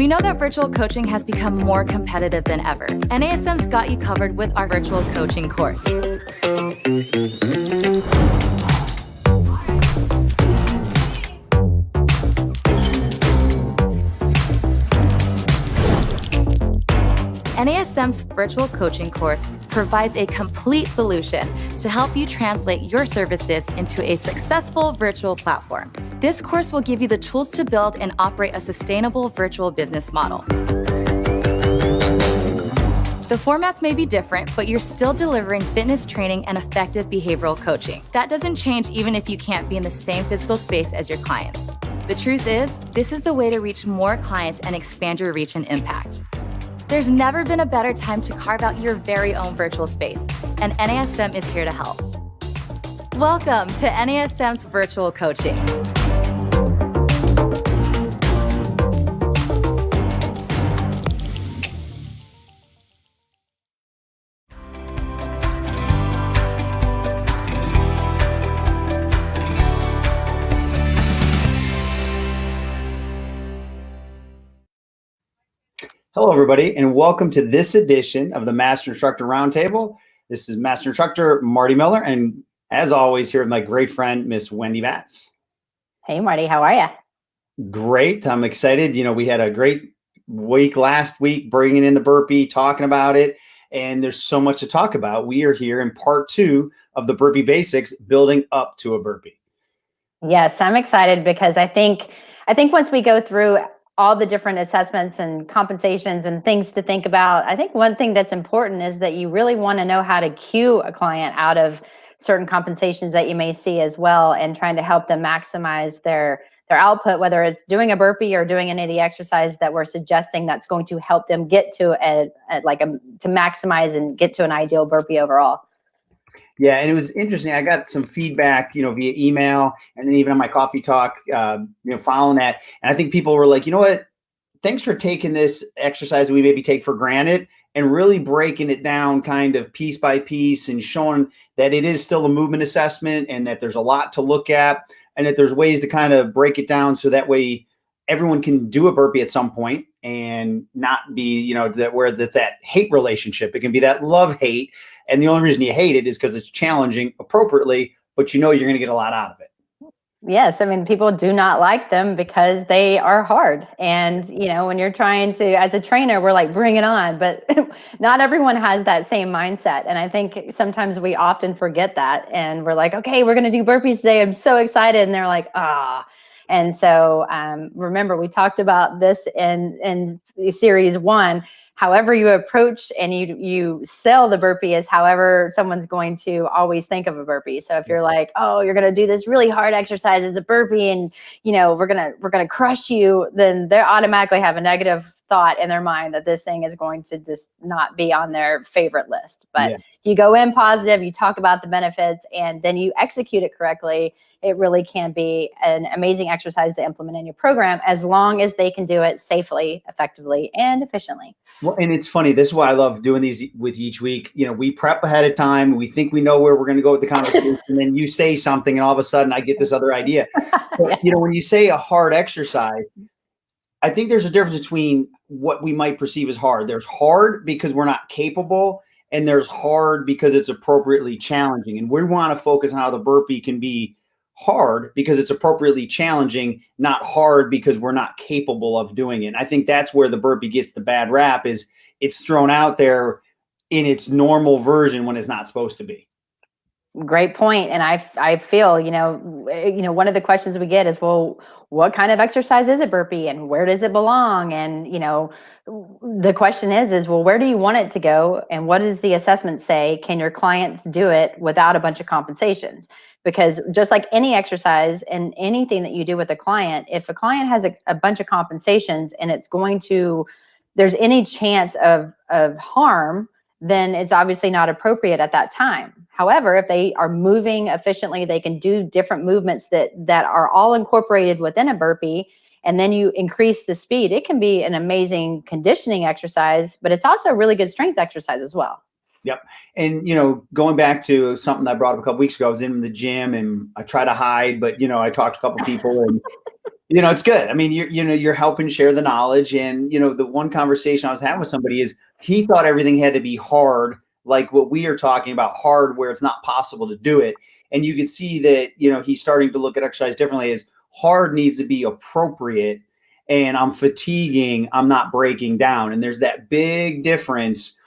We know that virtual coaching has become more competitive than ever. NASM's got you covered with our virtual coaching course. NASM's virtual coaching course provides a complete solution to help you translate your services into a successful virtual platform. This course will give you the tools to build and operate a sustainable virtual business model. The formats may be different, but you're still delivering fitness training and effective behavioral coaching. That doesn't change even if you can't be in the same physical space as your clients. The truth is, this is the way to reach more clients and expand your reach and impact. There's never been a better time to carve out your very own virtual space, and NASM is here to help. Welcome to NASM's virtual coaching. Hello, everybody, and welcome to this edition of the Master Instructor Roundtable. This is Master Instructor Marty Miller, and as always, here with my great friend, Miss Wendy Batts. Hey, Marty, how are you? Great. I'm excited. You know, we had a great week last week, bringing in the burpee, talking about it, and there's so much to talk about. We are here in part 2 of the burpee basics, building up to a burpee. Yes, I'm excited because I think once we go through all the different assessments and compensations and things to think about, I think one thing that's important is that you really want to know how to cue a client out of certain compensations that you may see as well, and trying to help them maximize their output, whether it's doing a burpee or doing any of the exercise that we're suggesting that's going to help them get to to maximize and get to an ideal burpee overall. Yeah, and it was interesting. I got some feedback, via email, and then even on my coffee talk, following that. And I think people were like, you know what? Thanks for taking this exercise that we maybe take for granted and really breaking it down kind of piece by piece and showing that it is still a movement assessment and that there's a lot to look at and that there's ways to kind of break it down so that way everyone can do a burpee at some point and not be, where it's that hate relationship. It can be that love-hate. And the only reason you hate it is because it's challenging appropriately, but you're going to get a lot out of it. Yes. I mean, people do not like them because they are hard. And, when you're trying to, as a trainer, we're like, bring it on. But not everyone has that same mindset. And I think sometimes we often forget that. And we're like, okay, we're going to do burpees today. I'm so excited. And they're like, ah. And so remember, we talked about this in series 1. However you approach and you sell the burpee is however someone's going to always think of a burpee. So if you're like, oh, you're going to do this really hard exercise as a burpee and, we're going to crush you, then they automatically have a negative thought in their mind that this thing is going to just not be on their favorite list. But you go in positive, you talk about the benefits, and then you execute it correctly. It really can be an amazing exercise to implement in your program as long as they can do it safely, effectively, and efficiently. Well, and it's funny. This is why I love doing these with each week. We prep ahead of time. We think we know where we're going to go with the conversation. And then you say something and all of a sudden I get this other idea. But, when you say a hard exercise, I think there's a difference between what we might perceive as hard. There's hard because we're not capable, and there's hard because it's appropriately challenging. And we want to focus on how the burpee can be hard because it's appropriately challenging, not hard because we're not capable of doing it. And I think that's where the burpee gets the bad rap, is it's thrown out there in its normal version when it's not supposed to be. Great point. And I feel, one of the questions we get is, well, what kind of exercise is a burpee and where does it belong? And, the question is, well, where do you want it to go? And what does the assessment say? Can your clients do it without a bunch of compensations? Because just like any exercise and anything that you do with a client, if a client has a bunch of compensations and there's any chance of harm, then it's obviously not appropriate at that time. However, if they are moving efficiently, they can do different movements that are all incorporated within a burpee, and then you increase the speed. It can be an amazing conditioning exercise, but it's also a really good strength exercise as well. Yep. And, going back to something I brought up a couple weeks ago, I was in the gym and I try to hide, but, I talked to a couple people and It's good. I mean, you're helping share the knowledge. And, the one conversation I was having with somebody is he thought everything had to be hard, like what we are talking about, hard where it's not possible to do it. And you can see that, he's starting to look at exercise differently. Is hard needs to be appropriate, and I'm fatiguing, I'm not breaking down. And there's that big difference.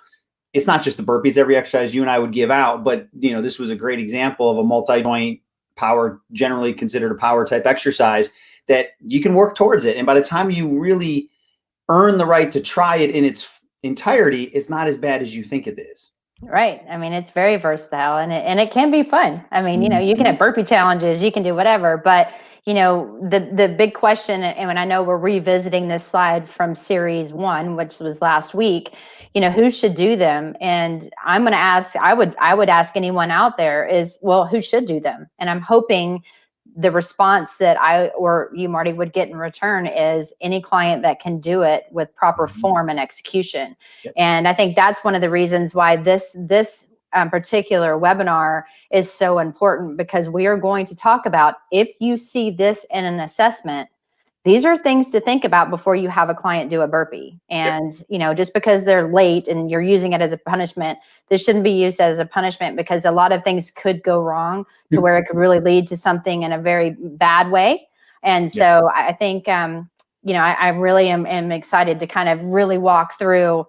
It's not just the burpees, every exercise you and I would give out, but this was a great example of a multi-joint power, generally considered a power type exercise that you can work towards it. And by the time you really earn the right to try it in its entirety, it's not as bad as you think it is. Right. I mean, it's very versatile, and it can be fun. I mean, you can have burpee challenges, you can do whatever, but the big question, and when I know we're revisiting this slide from series 1, which was last week, who should do them? And I'm going to ask, I would ask anyone out there is, well, who should do them? And I'm hoping the response that I or you, Marty, would get in return is any client that can do it with proper form and execution. Yep. And I think that's one of the reasons why this particular webinar is so important, because we are going to talk about, if you see this in an assessment, these are things to think about before you have a client do a burpee. And, just because they're late and you're using it as a punishment, this shouldn't be used as a punishment, because a lot of things could go wrong to where it could really lead to something in a very bad way. And so I think, I really am excited to kind of really walk through,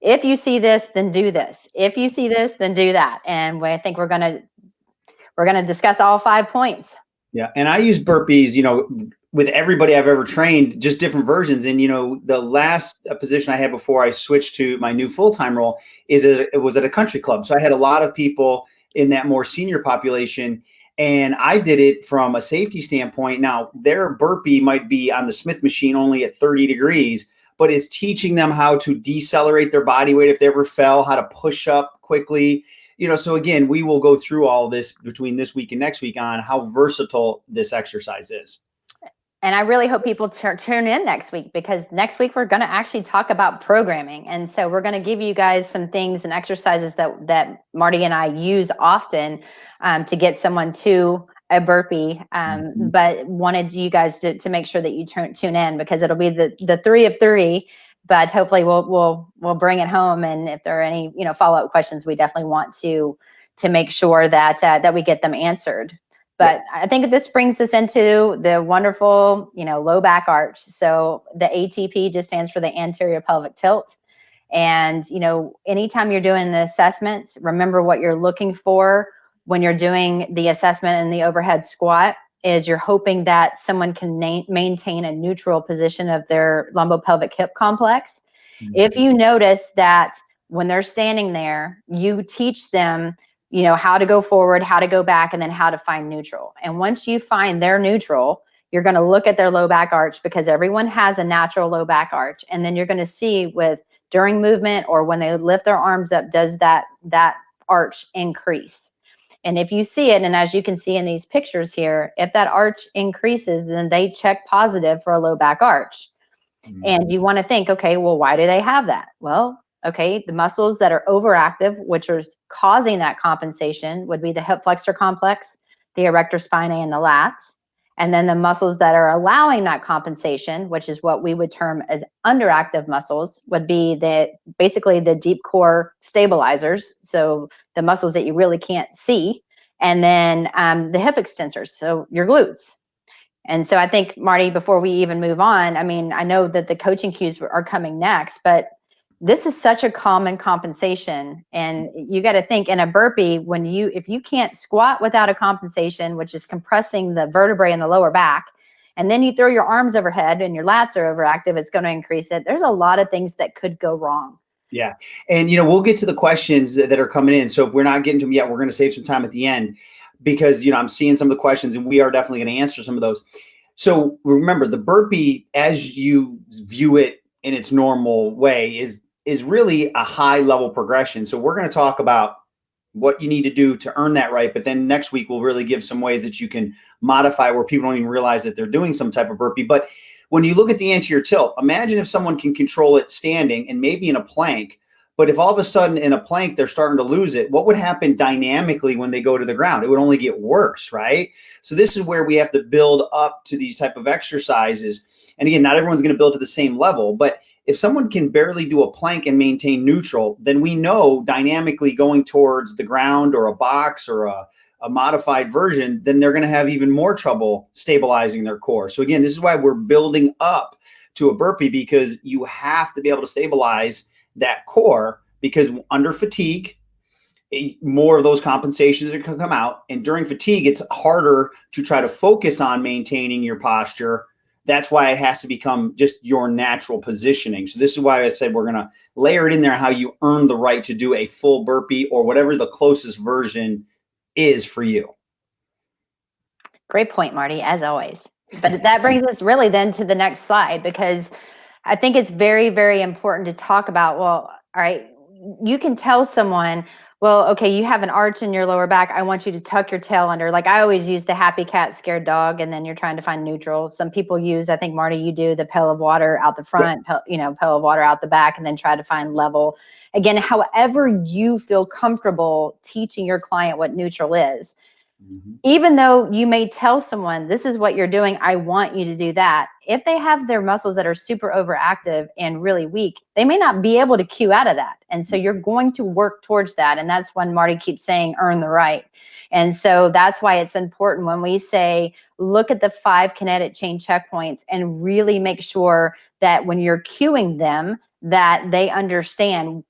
if you see this, then do this. If you see this, then do that. And I think we're going to discuss all 5 points. Yeah. And I use burpees, with everybody I've ever trained, just different versions. And, the last position I had before I switched to my new full-time role it was at a country club. So I had a lot of people in that more senior population, and I did it from a safety standpoint. Now, their burpee might be on the Smith machine only at 30 degrees, but it's teaching them how to decelerate their body weight if they ever fell, how to push up quickly. So again, we will go through all this between this week and next week on how versatile this exercise is. And I really hope people tune in next week, because next week we're going to actually talk about programming. And so we're going to give you guys some things and exercises that Marty and I use often to get someone to a burpee, but wanted you guys to make sure that you tune in, because it'll be the 3 of 3. But hopefully we'll bring it home. And if there are any follow-up questions, we definitely want to make sure that we get them answered. But I think this brings us into the wonderful, low back arch. So the ATP just stands for the anterior pelvic tilt. And, anytime you're doing an assessment, remember what you're looking for when you're doing the assessment in the overhead squat is you're hoping that someone can maintain a neutral position of their lumbopelvic hip complex. Mm-hmm. If you notice that when they're standing there, you teach them how to go forward, how to go back, and then how to find neutral. And once you find their neutral, you're going to look at their low back arch, because everyone has a natural low back arch. And then you're going to see during movement or when they lift their arms up, does that arch increase? And if you see it, and as you can see in these pictures here, if that arch increases, then they check positive for a low back arch. Mm-hmm. And you want to think, okay, well, why do they have that? Well, okay, the muscles that are overactive, which are causing that compensation, would be the hip flexor complex, the erector spinae, and the lats. And then the muscles that are allowing that compensation, which is what we would term as underactive muscles, would be basically the deep core stabilizers. So the muscles that you really can't see. And then the hip extensors, so your glutes. And so I think, Marty, before we even move on, I mean, I know that the coaching cues are coming next, but this is such a common compensation. And you got to think, in a burpee, if you can't squat without a compensation, which is compressing the vertebrae in the lower back, and then you throw your arms overhead and your lats are overactive, it's going to increase it. There's a lot of things that could go wrong. Yeah. And, we'll get to the questions that are coming in. So if we're not getting to them yet, we're going to save some time at the end, because, I'm seeing some of the questions and we are definitely going to answer some of those. So remember, the burpee, as you view it in its normal way, is really a high level progression. So we're going to talk about what you need to do to earn that right. But then next week, we'll really give some ways that you can modify where people don't even realize that they're doing some type of burpee. But when you look at the anterior tilt, imagine if someone can control it standing and maybe in a plank, But if all of a sudden in a plank, they're starting to lose it, what would happen dynamically when they go to the ground? It would only get worse, right? So this is where we have to build up to these type of exercises. And again, not everyone's going to build to the same level, but if someone can barely do a plank and maintain neutral, then we know dynamically going towards the ground or a box or a modified version, then they're going to have even more trouble stabilizing their core. So again, this is why we're building up to a burpee, because you have to be able to stabilize that core, because under fatigue, more of those compensations are going to come out. And during fatigue, it's harder to try to focus on maintaining your posture. That's why it has to become just your natural positioning. So this is why I said we're going to layer it in there, how you earn the right to do a full burpee or whatever the closest version is for you. Great point, Marty, as always. But that brings us really then to the next slide, because I think it's very, very important to talk about, well, all right, you can tell someone, well, okay, you have an arch in your lower back. I want you to tuck your tail under. Like I always use the happy cat, scared dog, and then you're trying to find neutral. Some people use, I think, Marty, you do the pail of water out the front, pail of water out the back, and then try to find level. Again, however you feel comfortable teaching your client what neutral is. Mm-hmm. Even though you may tell someone, this is what you're doing, I want you to do that. If they have their muscles that are super overactive and really weak, they may not be able to cue out of that. And so you're going to work towards that. And that's when Marty keeps saying, earn the right. And so that's why it's important when we say, look at the 5 kinetic chain checkpoints and really make sure that when you're cueing them, that they understand,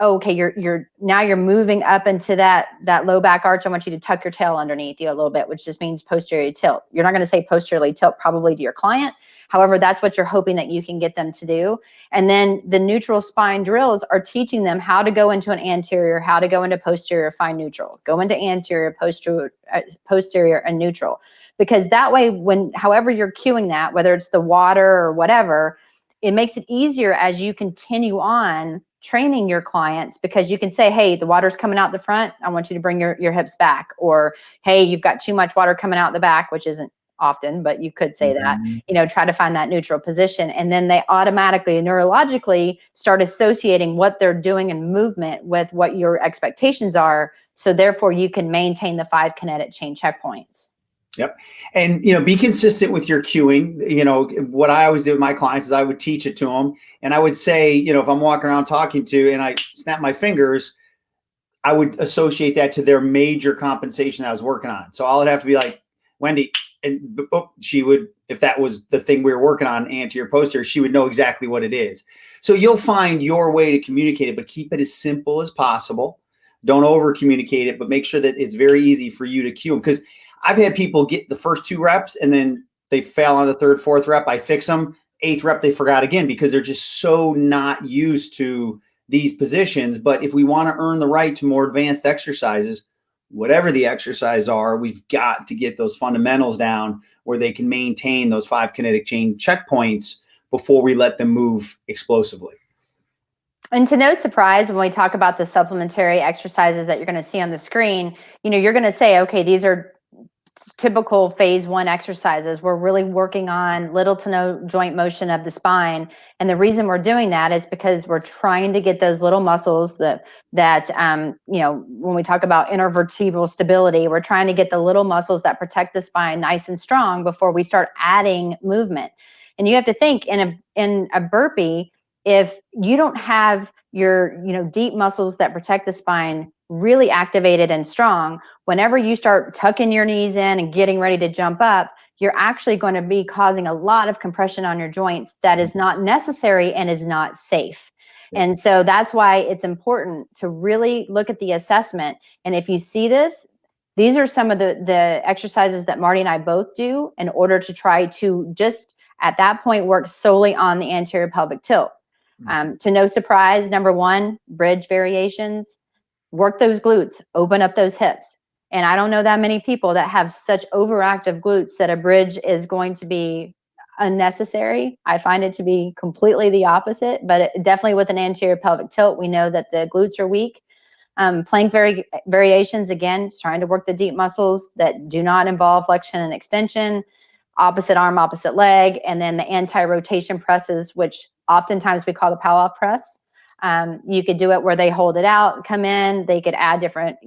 okay, you're moving up into that low back arch. I want you to tuck your tail underneath you a little bit, which just means posterior tilt. You're not going to say posteriorly tilt probably to your client. However, that's what you're hoping that you can get them to do. And then the neutral spine drills are teaching them how to go into an anterior, how to go into posterior, find neutral, go into anterior, posterior and neutral. Because that way, however you're cueing that, whether it's the water or whatever, it makes it easier as you continue on training your clients, because you can say, hey, the water's coming out the front. I want you to bring your hips back. Or, hey, you've got too much water coming out the back, which isn't often, but you could say that, try to find that neutral position. And then they automatically, neurologically start associating what they're doing in movement with what your expectations are. So therefore you can maintain the 5 kinetic chain checkpoints. Yep. And, be consistent with your cueing. What I always do with my clients is I would teach it to them. And I would say, if I'm walking around talking to and I snap my fingers, I would associate that to their major compensation I was working on. So all I'd have to be like, Wendy, and she would, if that was the thing we were working on, anterior, posterior, she would know exactly what it is. So you'll find your way to communicate it, but keep it as simple as possible. Don't over communicate it, but make sure that it's very easy for you to cue them. Because I've had people get the first 2 reps and then they fail on the 3rd, 4th rep. I fix them. 8th rep, they forgot again because they're just so not used to these positions. But if we want to earn the right to more advanced exercises, whatever the exercise are, we've got to get those fundamentals down where they can maintain those 5 kinetic chain checkpoints before we let them move explosively. And to no surprise, when we talk about the supplementary exercises that you're going to see on the screen, you're going to say, okay, these are typical phase 1 exercises. We're really working on little to no joint motion of the spine. And the reason we're doing that is because we're trying to get those little muscles that when we talk about intervertebral stability, we're trying to get the little muscles that protect the spine nice and strong before we start adding movement. And you have to think in a burpee, if you don't have your deep muscles that protect the spine really activated and strong, whenever you start tucking your knees in and getting ready to jump up, you're actually going to be causing a lot of compression on your joints that is not necessary and is not safe. And so that's why it's important to really look at the assessment. And if you see this, these are some of the exercises that Marty and I both do in order to try to just at that point work solely on the anterior pelvic tilt. To no surprise, number 1, bridge variations. Work those glutes, open up those hips. And I don't know that many people that have such overactive glutes that a bridge is going to be unnecessary. I find it to be completely the opposite, but definitely with an anterior pelvic tilt, we know that the glutes are weak. Plank variations, again, trying to work the deep muscles that do not involve flexion and extension, opposite arm, opposite leg, and then the anti-rotation presses, which oftentimes we call the Palloff press. You could do it where they hold it out, come in. They could add different,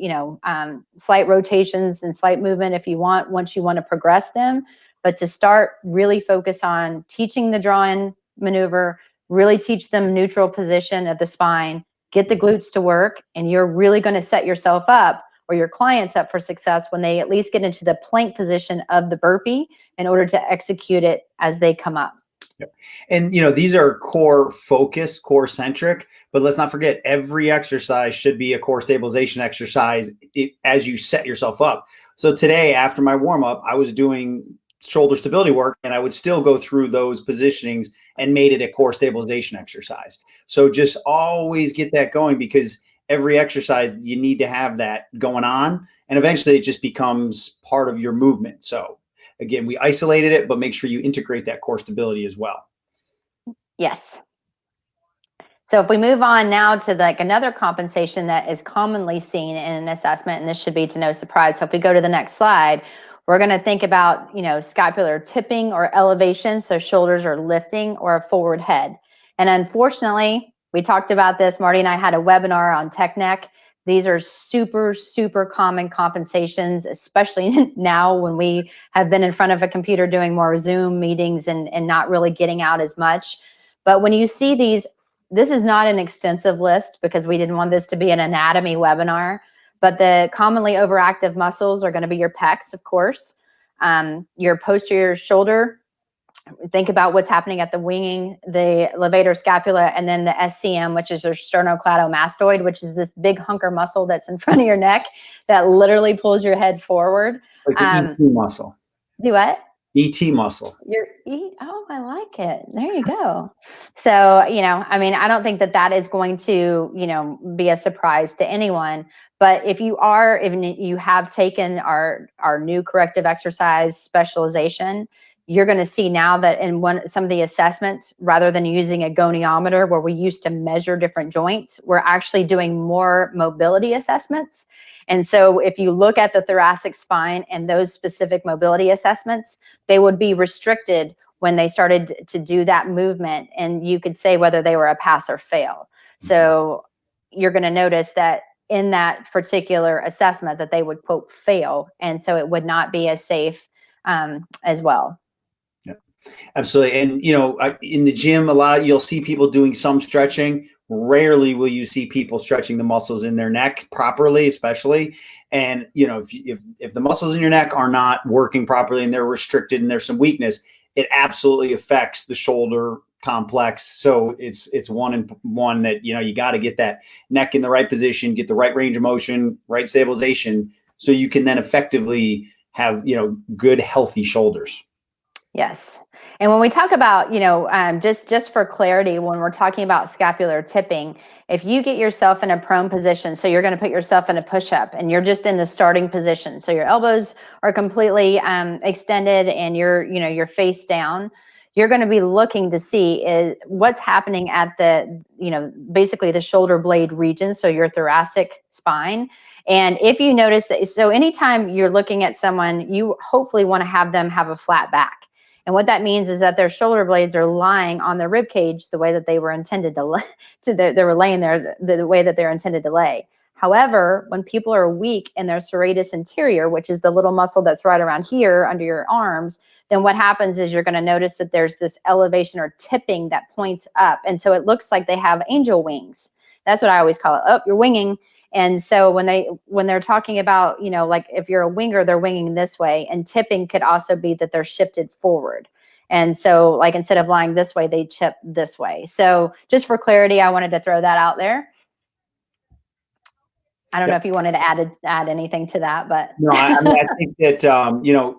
slight rotations and slight movement if you want, once you want to progress them. But to start, really focus on teaching the draw-in maneuver, really teach them neutral position of the spine, get the glutes to work, and you're really going to set yourself up or your clients up for success when they at least get into the plank position of the burpee in order to execute it as they come up. Yep. And, these are core focused, core centric, but let's not forget every exercise should be a core stabilization exercise as you set yourself up. So today, after my warm up, I was doing shoulder stability work, and I would still go through those positionings and made it a core stabilization exercise. So just always get that going, because every exercise you need to have that going on, and eventually it just becomes part of your movement. So again, we isolated it, but make sure you integrate that core stability as well. Yes. So if we move on now to another compensation that is commonly seen in an assessment, and this should be to no surprise. So if we go to the next slide, we're going to think about, scapular tipping or elevation. So shoulders are lifting, or a forward head. And unfortunately, we talked about this. Marty and I had a webinar on tech neck. These are super, super common compensations, especially now when we have been in front of a computer doing more Zoom meetings and not really getting out as much. But when you see these, this is not an extensive list because we didn't want this to be an anatomy webinar, but the commonly overactive muscles are going to be your pecs, of course, your posterior shoulder. Think about what's happening at the winging, the levator scapula, and then the SCM, which is your sternocleidomastoid, which is this big hunker muscle that's in front of your neck that literally pulls your head forward. Like the ET muscle. Do what? ET muscle. Oh, I like it. There you go. So, I don't think that is going to, be a surprise to anyone. But if you have taken our new corrective exercise specialization, you're going to see now that in some of the assessments, rather than using a goniometer where we used to measure different joints, we're actually doing more mobility assessments. And so if you look at the thoracic spine and those specific mobility assessments, they would be restricted when they started to do that movement. And you could say whether they were a pass or fail. So you're going to notice that in that particular assessment that they would, quote, fail. And so it would not be as safe as well. Absolutely. And, in the gym, you'll see people doing some stretching. Rarely will you see people stretching the muscles in their neck properly, especially. And, if the muscles in your neck are not working properly and they're restricted and there's some weakness, it absolutely affects the shoulder complex. So it's one that, you got to get that neck in the right position, get the right range of motion, right stabilization, so you can then effectively have, good, healthy shoulders. Yes. And when we talk about, just for clarity, when we're talking about scapular tipping, if you get yourself in a prone position, so you're going to put yourself in a push-up and you're just in the starting position. So your elbows are completely extended and you're face down. You're going to be looking to see what's happening at the, basically the shoulder blade region. So your thoracic spine. And if you notice that, so anytime you're looking at someone, you hopefully want to have them have a flat back. And what that means is that their shoulder blades are lying on their rib cage the way that they were intended to they were laying there the way that they're intended to lay. However, when people are weak in their serratus anterior, which is the little muscle that's right around here under your arms, then what happens is you're going to notice that there's this elevation or tipping that points up. And so it looks like they have angel wings. That's what I always call it. Oh, you're winging. And so when they're talking about, like if you're a winger, they're winging this way, and tipping could also be that they're shifted forward. And so like instead of lying this way, they chip this way. So just for clarity, I wanted to throw that out there. I don't know if you wanted to add anything to that, but no, I think that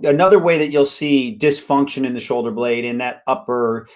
another way that you'll see dysfunction in the shoulder blade in that upper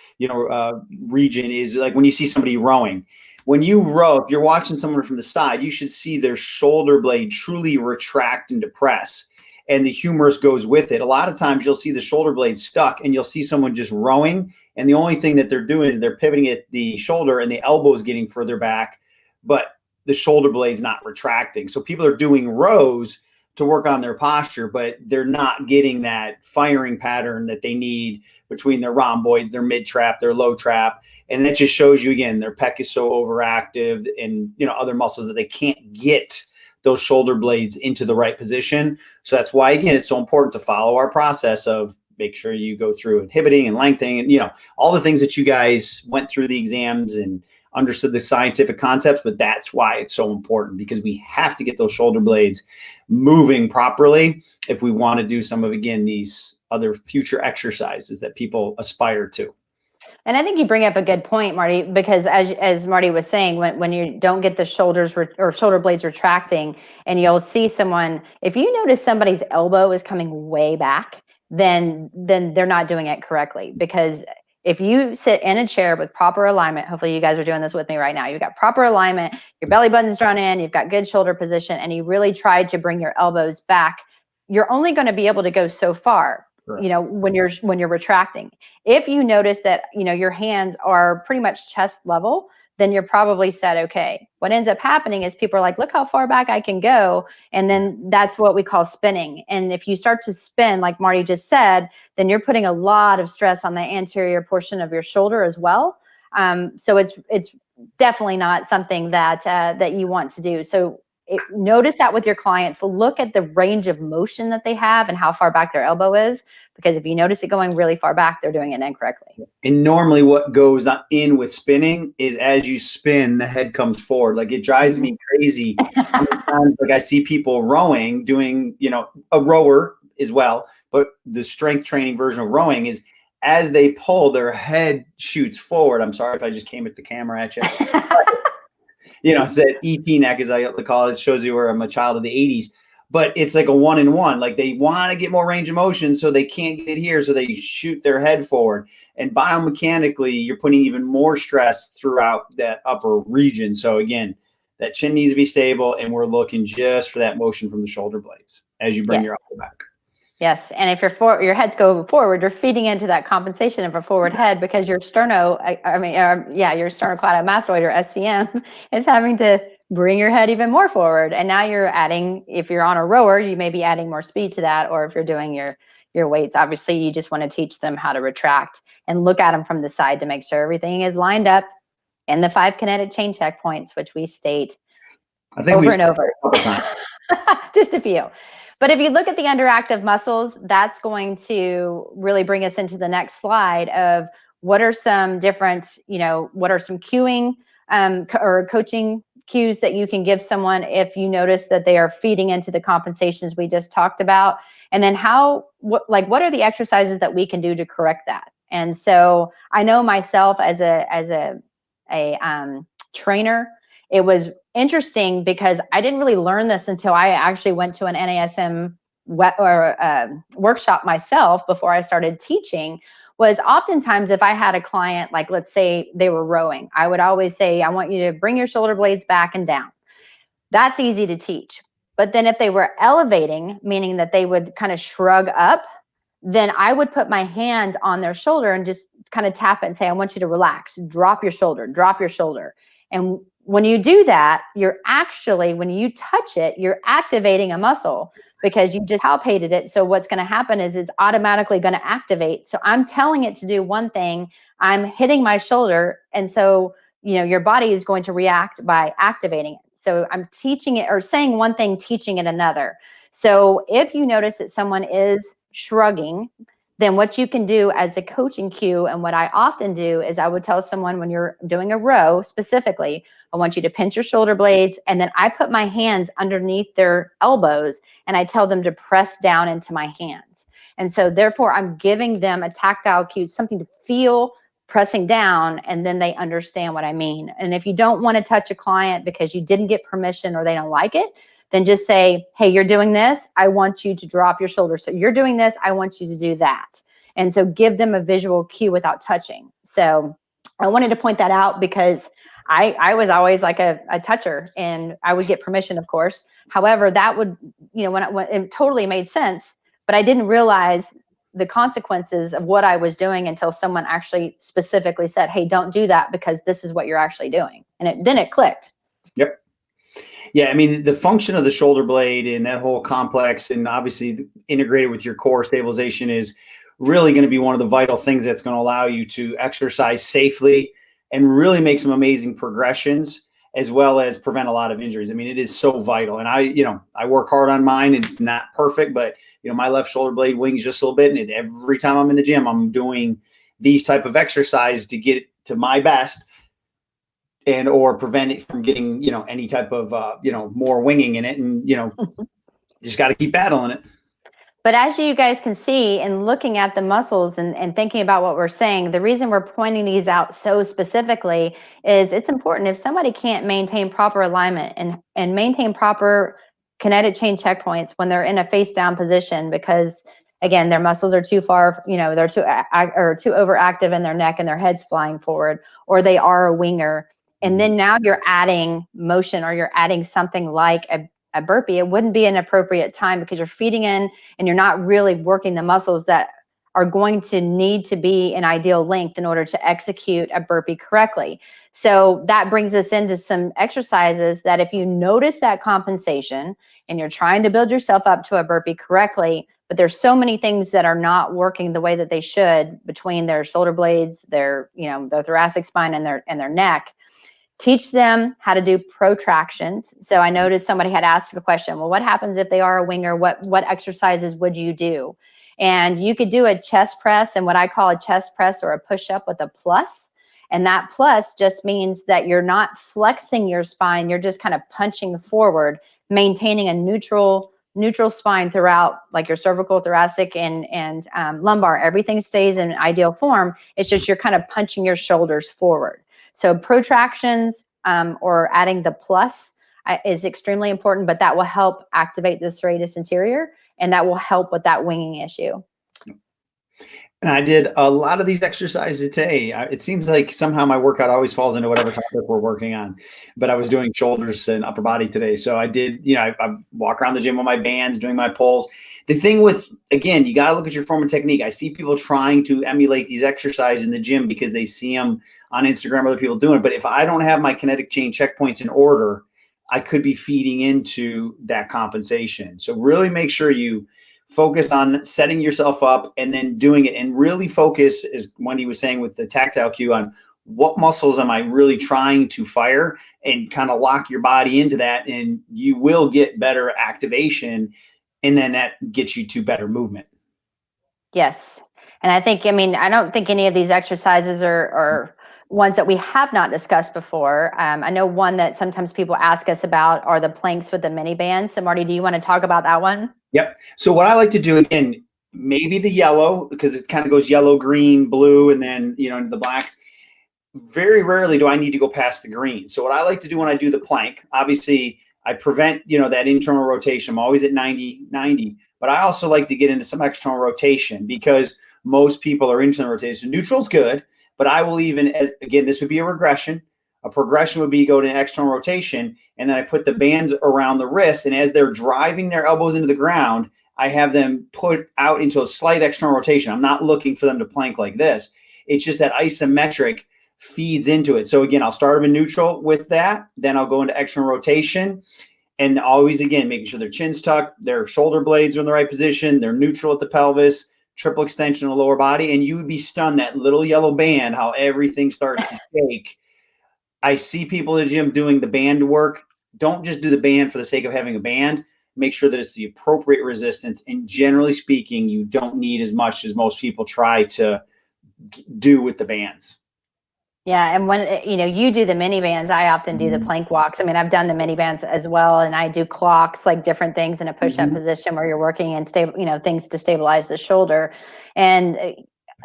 region is like when you see somebody rowing. When you row, if you're watching someone from the side, you should see their shoulder blade truly retract and depress, and the humerus goes with it. A lot of times you'll see the shoulder blade stuck, and you'll see someone just rowing, and the only thing that they're doing is they're pivoting at the shoulder, and the elbow is getting further back, but the shoulder blade's not retracting. So people are doing rows to work on their posture, but they're not getting that firing pattern that they need between their rhomboids, their mid trap, their low trap. And that just shows you, again, their pec is so overactive and, you know, other muscles that they can't get those shoulder blades into the right position. So that's why, again, it's so important to follow our process of make sure you go through inhibiting and lengthening and, you know, all the things that you guys went through the exams and understood the scientific concepts, but that's why it's so important, because we have to get those shoulder blades moving properly if we want to do some of, again, these other future exercises that people aspire to. And I think you bring up a good point, Marty, because as Marty was saying, when you don't get the shoulders or shoulder blades retracting, and you'll see someone, if you notice somebody's elbow is coming way back, then they're not doing it correctly. Because if you sit in a chair with proper alignment, hopefully you guys are doing this with me right now, you've got proper alignment, your belly button's drawn in, you've got good shoulder position, and you really tried to bring your elbows back, you're only going to be able to go so far. Right. You know, when you're retracting. If you notice that, you know, your hands are pretty much chest level, then you're probably said, okay. What ends up happening is people are like, look how far back I can go. And then that's what we call spinning. And if you start to spin, like Marty just said, then you're putting a lot of stress on the anterior portion of your shoulder as well. So it's definitely not something that you want to do. So notice that with your clients, look at the range of motion that they have and how far back their elbow is, because if you notice it going really far back, they're doing it incorrectly. And normally what goes in with spinning is as you spin, the head comes forward. Like it drives me crazy. Like I see people rowing, doing, you know, a rower as well, but the strength training version of rowing is as they pull, their head shoots forward. I'm sorry if I just came at the camera at you. You know, it's that ET neck, as I like to call it, shows you I'm a child of the 80s. But it's like a 1-in-1. Like they want to get more range of motion, so they can't get here, so they shoot their head forward. And biomechanically, you're putting even more stress throughout that upper region. So again, that chin needs to be stable, and we're looking just for that motion from the shoulder blades as you bring your elbow back. Yes, and if your heads go forward, you're feeding into that compensation of a forward head, because your your sternocleidomastoid or SCM is having to bring your head even more forward. And now you're adding, if you're on a rower, you may be adding more speed to that, or if you're doing your weights, obviously you just want to teach them how to retract and look at them from the side to make sure everything is lined up in the 5 kinetic chain checkpoints, which we state over and over. Just a few. But if you look at the underactive muscles, that's going to really bring us into the next slide of what are some different, you know, what are some cueing or coaching cues that you can give someone if you notice that they are feeding into the compensations we just talked about. And then what are the exercises that we can do to correct that? And so I know myself as a trainer, it was interesting because I didn't really learn this until I actually went to an NASM workshop myself before I started teaching. Was oftentimes if I had a client, like let's say they were rowing, I would always say, I want you to bring your shoulder blades back and down. That's easy to teach. But then if they were elevating, meaning that they would kind of shrug up, then I would put my hand on their shoulder and just kind of tap it and say, I want you to relax, drop your shoulder, drop your shoulder. And when you do that, you're actually, when you touch it, you're activating a muscle because you just palpated it. So what's going to happen is it's automatically going to activate. So I'm telling it to do one thing, I'm hitting my shoulder. And so, you know, your body is going to react by activating it. So I'm teaching it or saying one thing, teaching it another. So if you notice that someone is shrugging, then what you can do as a coaching cue, and what I often do is I would tell someone when you're doing a row specifically, I want you to pinch your shoulder blades, and then I put my hands underneath their elbows and I tell them to press down into my hands. And so therefore I'm giving them a tactile cue, something to feel pressing down, and then they understand what I mean. And if you don't want to touch a client because you didn't get permission or they don't like it, then just say, hey, you're doing this, I want you to drop your shoulder. So you're doing this, I want you to do that. And so give them a visual cue without touching. So I wanted to point that out because I was always like a toucher, and I would get permission, of course. However, that would, you know, when it totally made sense, but I didn't realize the consequences of what I was doing until someone actually specifically said, hey, don't do that because this is what you're actually doing. And then it clicked. Yep. Yeah, I mean, the function of the shoulder blade and that whole complex, and obviously integrated with your core stabilization, is really going to be one of the vital things that's going to allow you to exercise safely and really make some amazing progressions, as well as prevent a lot of injuries. I mean, it is so vital. And I work hard on mine, and it's not perfect, but my left shoulder blade wings just a little bit. And every time I'm in the gym, I'm doing these type of exercise to get to my best, and or prevent it from getting any type of more winging in it, and just got to keep battling it. But as you guys can see in looking at the muscles and thinking about what we're saying, the reason we're pointing these out so specifically is it's important. If somebody can't maintain proper alignment and maintain proper kinetic chain checkpoints when they're in a face down position, because again, their muscles are too far, they're too overactive in their neck and their head's flying forward, or they are a winger. And then now you're adding motion, or you're adding something like a burpee. It wouldn't be an appropriate time, because you're feeding in and you're not really working the muscles that are going to need to be an ideal length in order to execute a burpee correctly. So that brings us into some exercises that if you notice that compensation and you're trying to build yourself up to a burpee correctly, but there's so many things that are not working the way that they should between their shoulder blades, their thoracic spine and their neck, teach them how to do protractions. So I noticed somebody had asked the question, well, what happens if they are a winger? What exercises would you do? And you could do a chest press, and what I call a chest press or a push-up with a plus. And that plus just means that you're not flexing your spine. You're just kind of punching forward, maintaining a neutral spine throughout, like your cervical, thoracic, and lumbar. Everything stays in ideal form. It's just you're kind of punching your shoulders forward. So protractions or adding the plus is extremely important, but that will help activate the serratus anterior, and that will help with that winging issue. And I did a lot of these exercises today. It seems like somehow my workout always falls into whatever topic we're working on, but I was doing shoulders and upper body today. So I did, I walk around the gym with my bands, doing my pulls. The thing with, again, you got to look at your form and technique. I see people trying to emulate these exercises in the gym because they see them on Instagram, other people doing it. But if I don't have my kinetic chain checkpoints in order, I could be feeding into that compensation. So really make sure you focus on setting yourself up and then doing it, and really focus, as Wendy was saying with the tactile cue, on what muscles am I really trying to fire, and kind of lock your body into that, and you will get better activation, and then that gets you to better movement. Yes. And I don't think any of these exercises are ones that we have not discussed before. I know one that sometimes people ask us about are the planks with the mini bands. So Marty, do you want to talk about that one? Yep. So what I like to do, again, maybe the yellow, because it kind of goes yellow, green, blue, and then, into the blacks. Very rarely do I need to go past the green. So what I like to do when I do the plank, obviously I prevent, that internal rotation. I'm always at 90, but I also like to get into some external rotation, because most people are internal rotation. Neutral's good, but I will even, again, this would be a regression. A progression would be go to an external rotation, and then I put the bands around the wrist, and as they're driving their elbows into the ground, I have them put out into a slight external rotation. I'm not looking for them to plank like this. It's just that isometric feeds into it. So again, I'll start them in neutral with that, then I'll go into external rotation, and always, again, making sure their chin's tucked, their shoulder blades are in the right position, they're neutral at the pelvis, triple extension of the lower body, and you would be stunned, that little yellow band, how everything starts to shake. I see people in the gym doing the band work. Don't just do the band for the sake of having a band. Make sure that it's the appropriate resistance. And generally speaking, you don't need as much as most people try to do with the bands. Yeah. And when, you do the mini bands, I often do the plank walks. I've done the mini bands as well. And I do clocks, like different things in a push-up position where you're working and things to stabilize the shoulder. And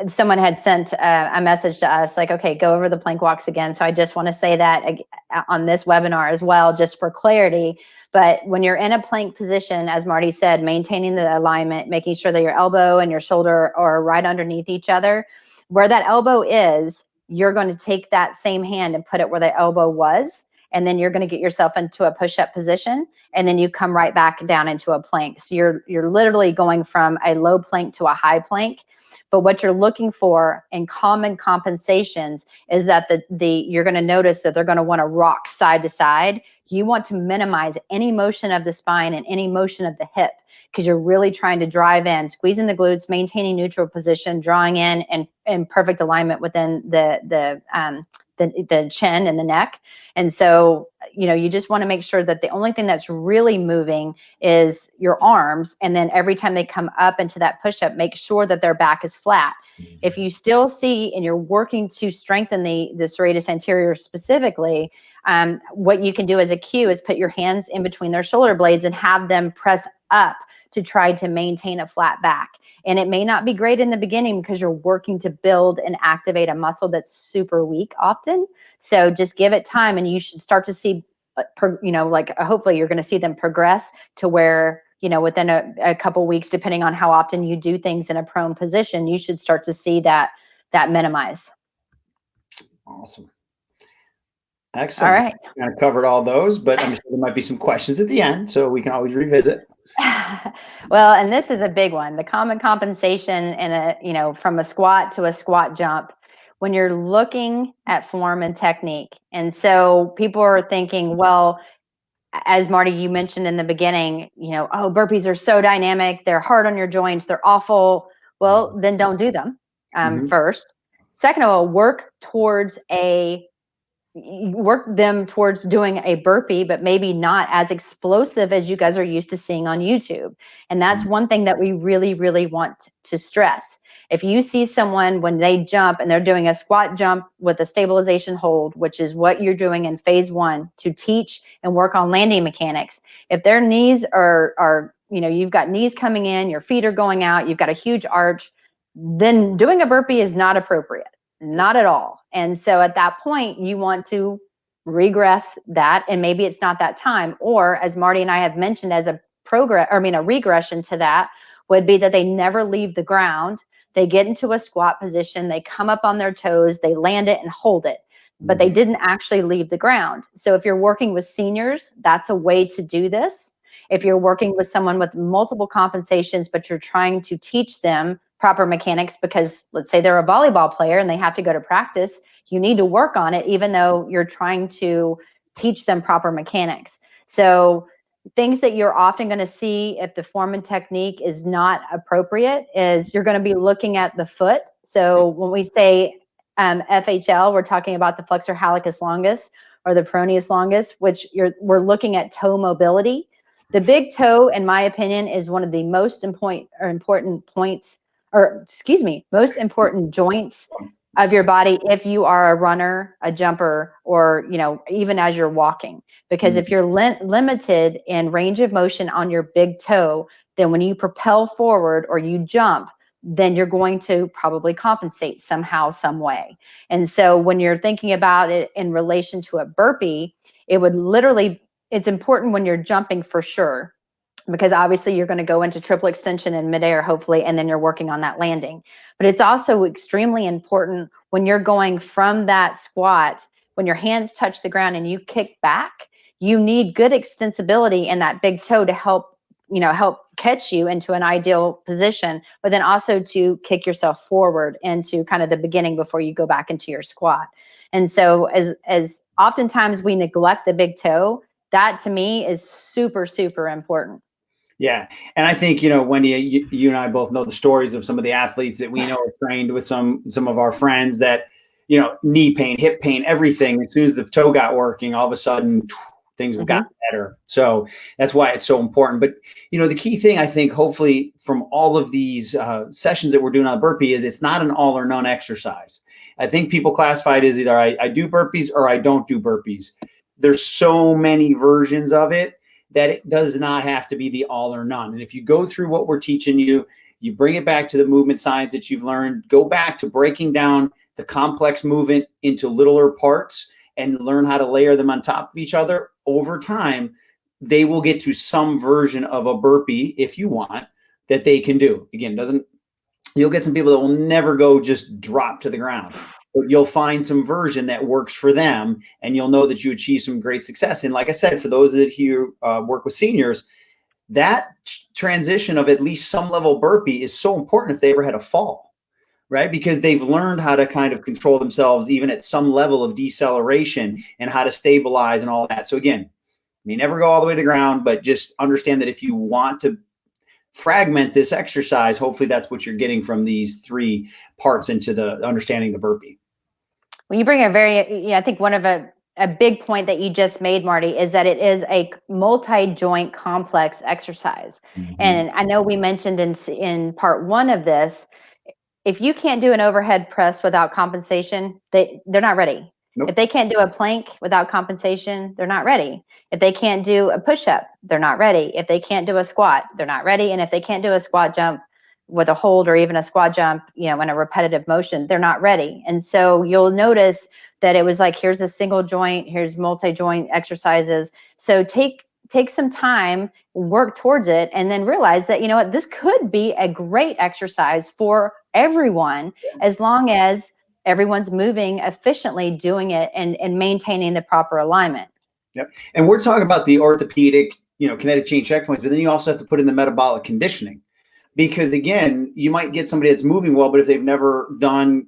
someone had sent a message to us like, okay, go over the plank walks again. So I just want to say that on this webinar as well, just for clarity. But when you're in a plank position, as Marty said, maintaining the alignment, making sure that your elbow and your shoulder are right underneath each other. Where that elbow is, you're going to take that same hand and put it where the elbow was. And then you're going to get yourself into a push-up position. And then you come right back down into a plank. So you're literally going from a low plank to a high plank. But what you're looking for in common compensations is that you're going to notice that they're going to want to rock side to side. you want to minimize any motion of the spine and any motion of the hip, because you're really trying to drive in, squeezing the glutes, maintaining neutral position, drawing in, and in perfect alignment within the chin and the neck. And so, you just want to make sure that the only thing that's really moving is your arms. And then every time they come up into that push-up, make sure that their back is flat. If you still see, and you're working to strengthen the serratus anterior specifically, what you can do as a cue is put your hands in between their shoulder blades and have them press up to try to maintain a flat back. And it may not be great in the beginning because you're working to build and activate a muscle that's super weak often. So just give it time, and you should start to see, hopefully you're going to see them progress to where, within a couple weeks, depending on how often you do things in a prone position, you should start to see that minimize. Awesome. Excellent. All right. Kind of covered all those, but I'm sure there might be some questions at the end, so we can always revisit. Well, and this is a big one, the common compensation in from a squat to a squat jump, when you're looking at form and technique. And so people are thinking, well, as Marty, you mentioned in the beginning, oh, burpees are so dynamic. They're hard on your joints. They're awful. Well, then don't do them first. Second of all, work them towards doing a burpee, but maybe not as explosive as you guys are used to seeing on YouTube. And that's one thing that we really, really want to stress. If you see someone when they jump and they're doing a squat jump with a stabilization hold, which is what you're doing in phase 1 to teach and work on landing mechanics, if their knees are you've got knees coming in, your feet are going out, you've got a huge arch, then doing a burpee is not appropriate. Not at all. And so at that point, you want to regress that, and maybe it's not that time. Or as Marty and I have mentioned, as a regression to that would be that they never leave the ground. They get into a squat position, they come up on their toes, they land it and hold it, but they didn't actually leave the ground. So if you're working with seniors, that's a way to do this. If you're working with someone with multiple compensations, but you're trying to teach them proper mechanics, because let's say they're a volleyball player and they have to go to practice, you need to work on it, even though you're trying to teach them proper mechanics. So things that you're often going to see if the form and technique is not appropriate is you're going to be looking at the foot. So when we say FHL, we're talking about the flexor hallucis longus or the peroneus longus, which we're looking at toe mobility. The big toe, in my opinion, is one of the most important joints of your body if you are a runner, a jumper, or even as you're walking. Because if you're limited in range of motion on your big toe, then when you propel forward or you jump, then you're going to probably compensate somehow, some way. And so when you're thinking about it in relation to a burpee, it's important when you're jumping for sure, because obviously you're going to go into triple extension in midair, hopefully, and then you're working on that landing. But it's also extremely important when you're going from that squat, when your hands touch the ground and you kick back, you need good extensibility in that big toe to help catch you into an ideal position, but then also to kick yourself forward into kind of the beginning before you go back into your squat. And so as oftentimes we neglect the big toe, that to me is super, super important. Yeah. And I think, Wendy, you and I both know the stories of some of the athletes that we know are trained with some of our friends that, knee pain, hip pain, everything. As soon as the toe got working, all of a sudden things have gotten better. So that's why it's so important. But, the key thing, I think, hopefully from all of these sessions that we're doing on burpee is it's not an all or none exercise. I think people classify it as either I do burpees or I don't do burpees. There's so many versions of it that it does not have to be the all or none. And if you go through what we're teaching you, you bring it back to the movement science that you've learned, go back to breaking down the complex movement into littler parts and learn how to layer them on top of each other over time, they will get to some version of a burpee, if you want, that they can do. Again, you'll get some people that will never go just drop to the ground. But you'll find some version that works for them, and you'll know that you achieve some great success. And like I said, for those that you work with seniors, that transition of at least some level burpee is so important if they ever had a fall, right? Because they've learned how to kind of control themselves even at some level of deceleration and how to stabilize and all that. So again, may never go all the way to the ground, but just understand that if you want to fragment this exercise, hopefully that's what you're getting from these 3 parts into the understanding the burpee. Well, you bring I think one of a big point that you just made, Marty, is that it is a multi-joint complex exercise. Mm-hmm. And I know we mentioned in part 1 of this, if you can't do an overhead press without compensation, they're not ready. Nope. If they can't do a plank without compensation, they're not ready. If they can't do a push-up, they're not ready. If they can't do a squat, they're not ready. And if they can't do a squat jump with a hold or even a squat jump, in a repetitive motion, they're not ready. And so you'll notice that it was like, here's a single joint, here's multi-joint exercises. So take some time, work towards it, and then realize that, this could be a great exercise for everyone, as long as everyone's moving efficiently, doing it and maintaining the proper alignment. Yep. And we're talking about the orthopedic, kinetic chain checkpoints, but then you also have to put in the metabolic conditioning, because again, you might get somebody that's moving well, but if they've never done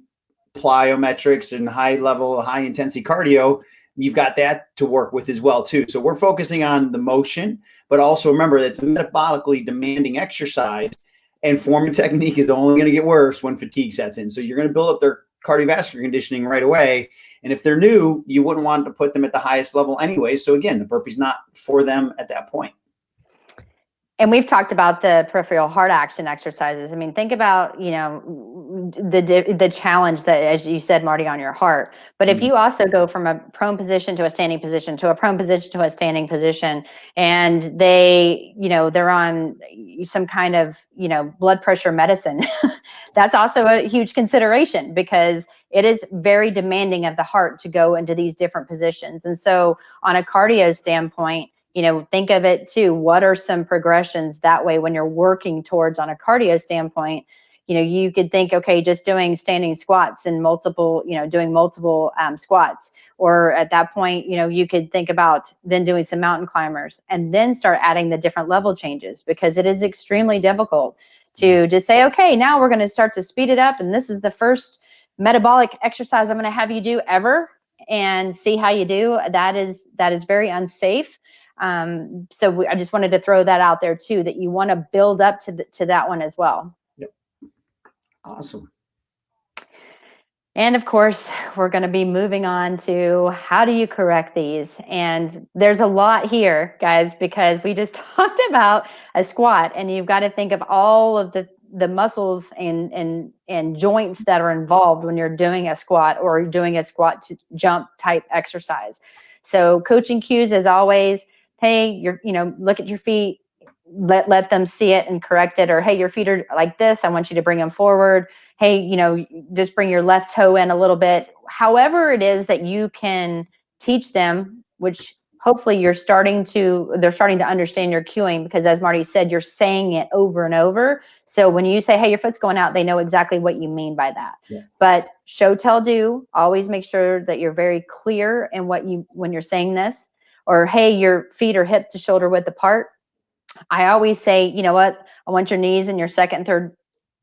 plyometrics and high intensity cardio, you've got that to work with as well too. So we're focusing on the motion, but also remember that it's a metabolically demanding exercise, and form and technique is only going to get worse when fatigue sets in. So you're going to build up their cardiovascular conditioning right away. And if they're new, you wouldn't want to put them at the highest level anyway. So again, the burpee's not for them at that point. And we've talked about the peripheral heart action exercises. I mean, think about, the challenge that, as you said, Marty, on your heart. But if you also go from a prone position to a standing position to a prone position to a standing position, and they're on some kind of, blood pressure medicine, that's also a huge consideration, because it is very demanding of the heart to go into these different positions. And so on a cardio standpoint, think of it too. What are some progressions that way when you're working towards, on a cardio standpoint? You could think, okay, just doing standing squats and doing multiple squats. Or at that point, you could think about then doing some mountain climbers, and then start adding the different level changes, because it is extremely difficult to just say, okay, now we're going to start to speed it up, and this is the first metabolic exercise I'm going to have you do ever, and see how you do. That is very unsafe. So I just wanted to throw that out there too, that you want to build up to that one as well. Yep. Awesome. And of course, we're going to be moving on to how do you correct these? And there's a lot here, guys, because we just talked about a squat, and you've got to think of all of the muscles and joints that are involved when you're doing a squat or doing a squat to jump type exercise. So coaching cues, as always, hey, look at your feet, let them see it and correct it. Or, hey, your feet are like this, I want you to bring them forward. Hey, just bring your left toe in a little bit. However it is that you can teach them, which hopefully they're starting to understand your cueing, because as Marty said, you're saying it over and over. So when you say, hey, your foot's going out, they know exactly what you mean by that. Yeah. But show, tell, do, always make sure that you're very clear in when you're saying this. Or, hey, your feet are hip to shoulder width apart. I always say, you know what, I want your knees and your second and third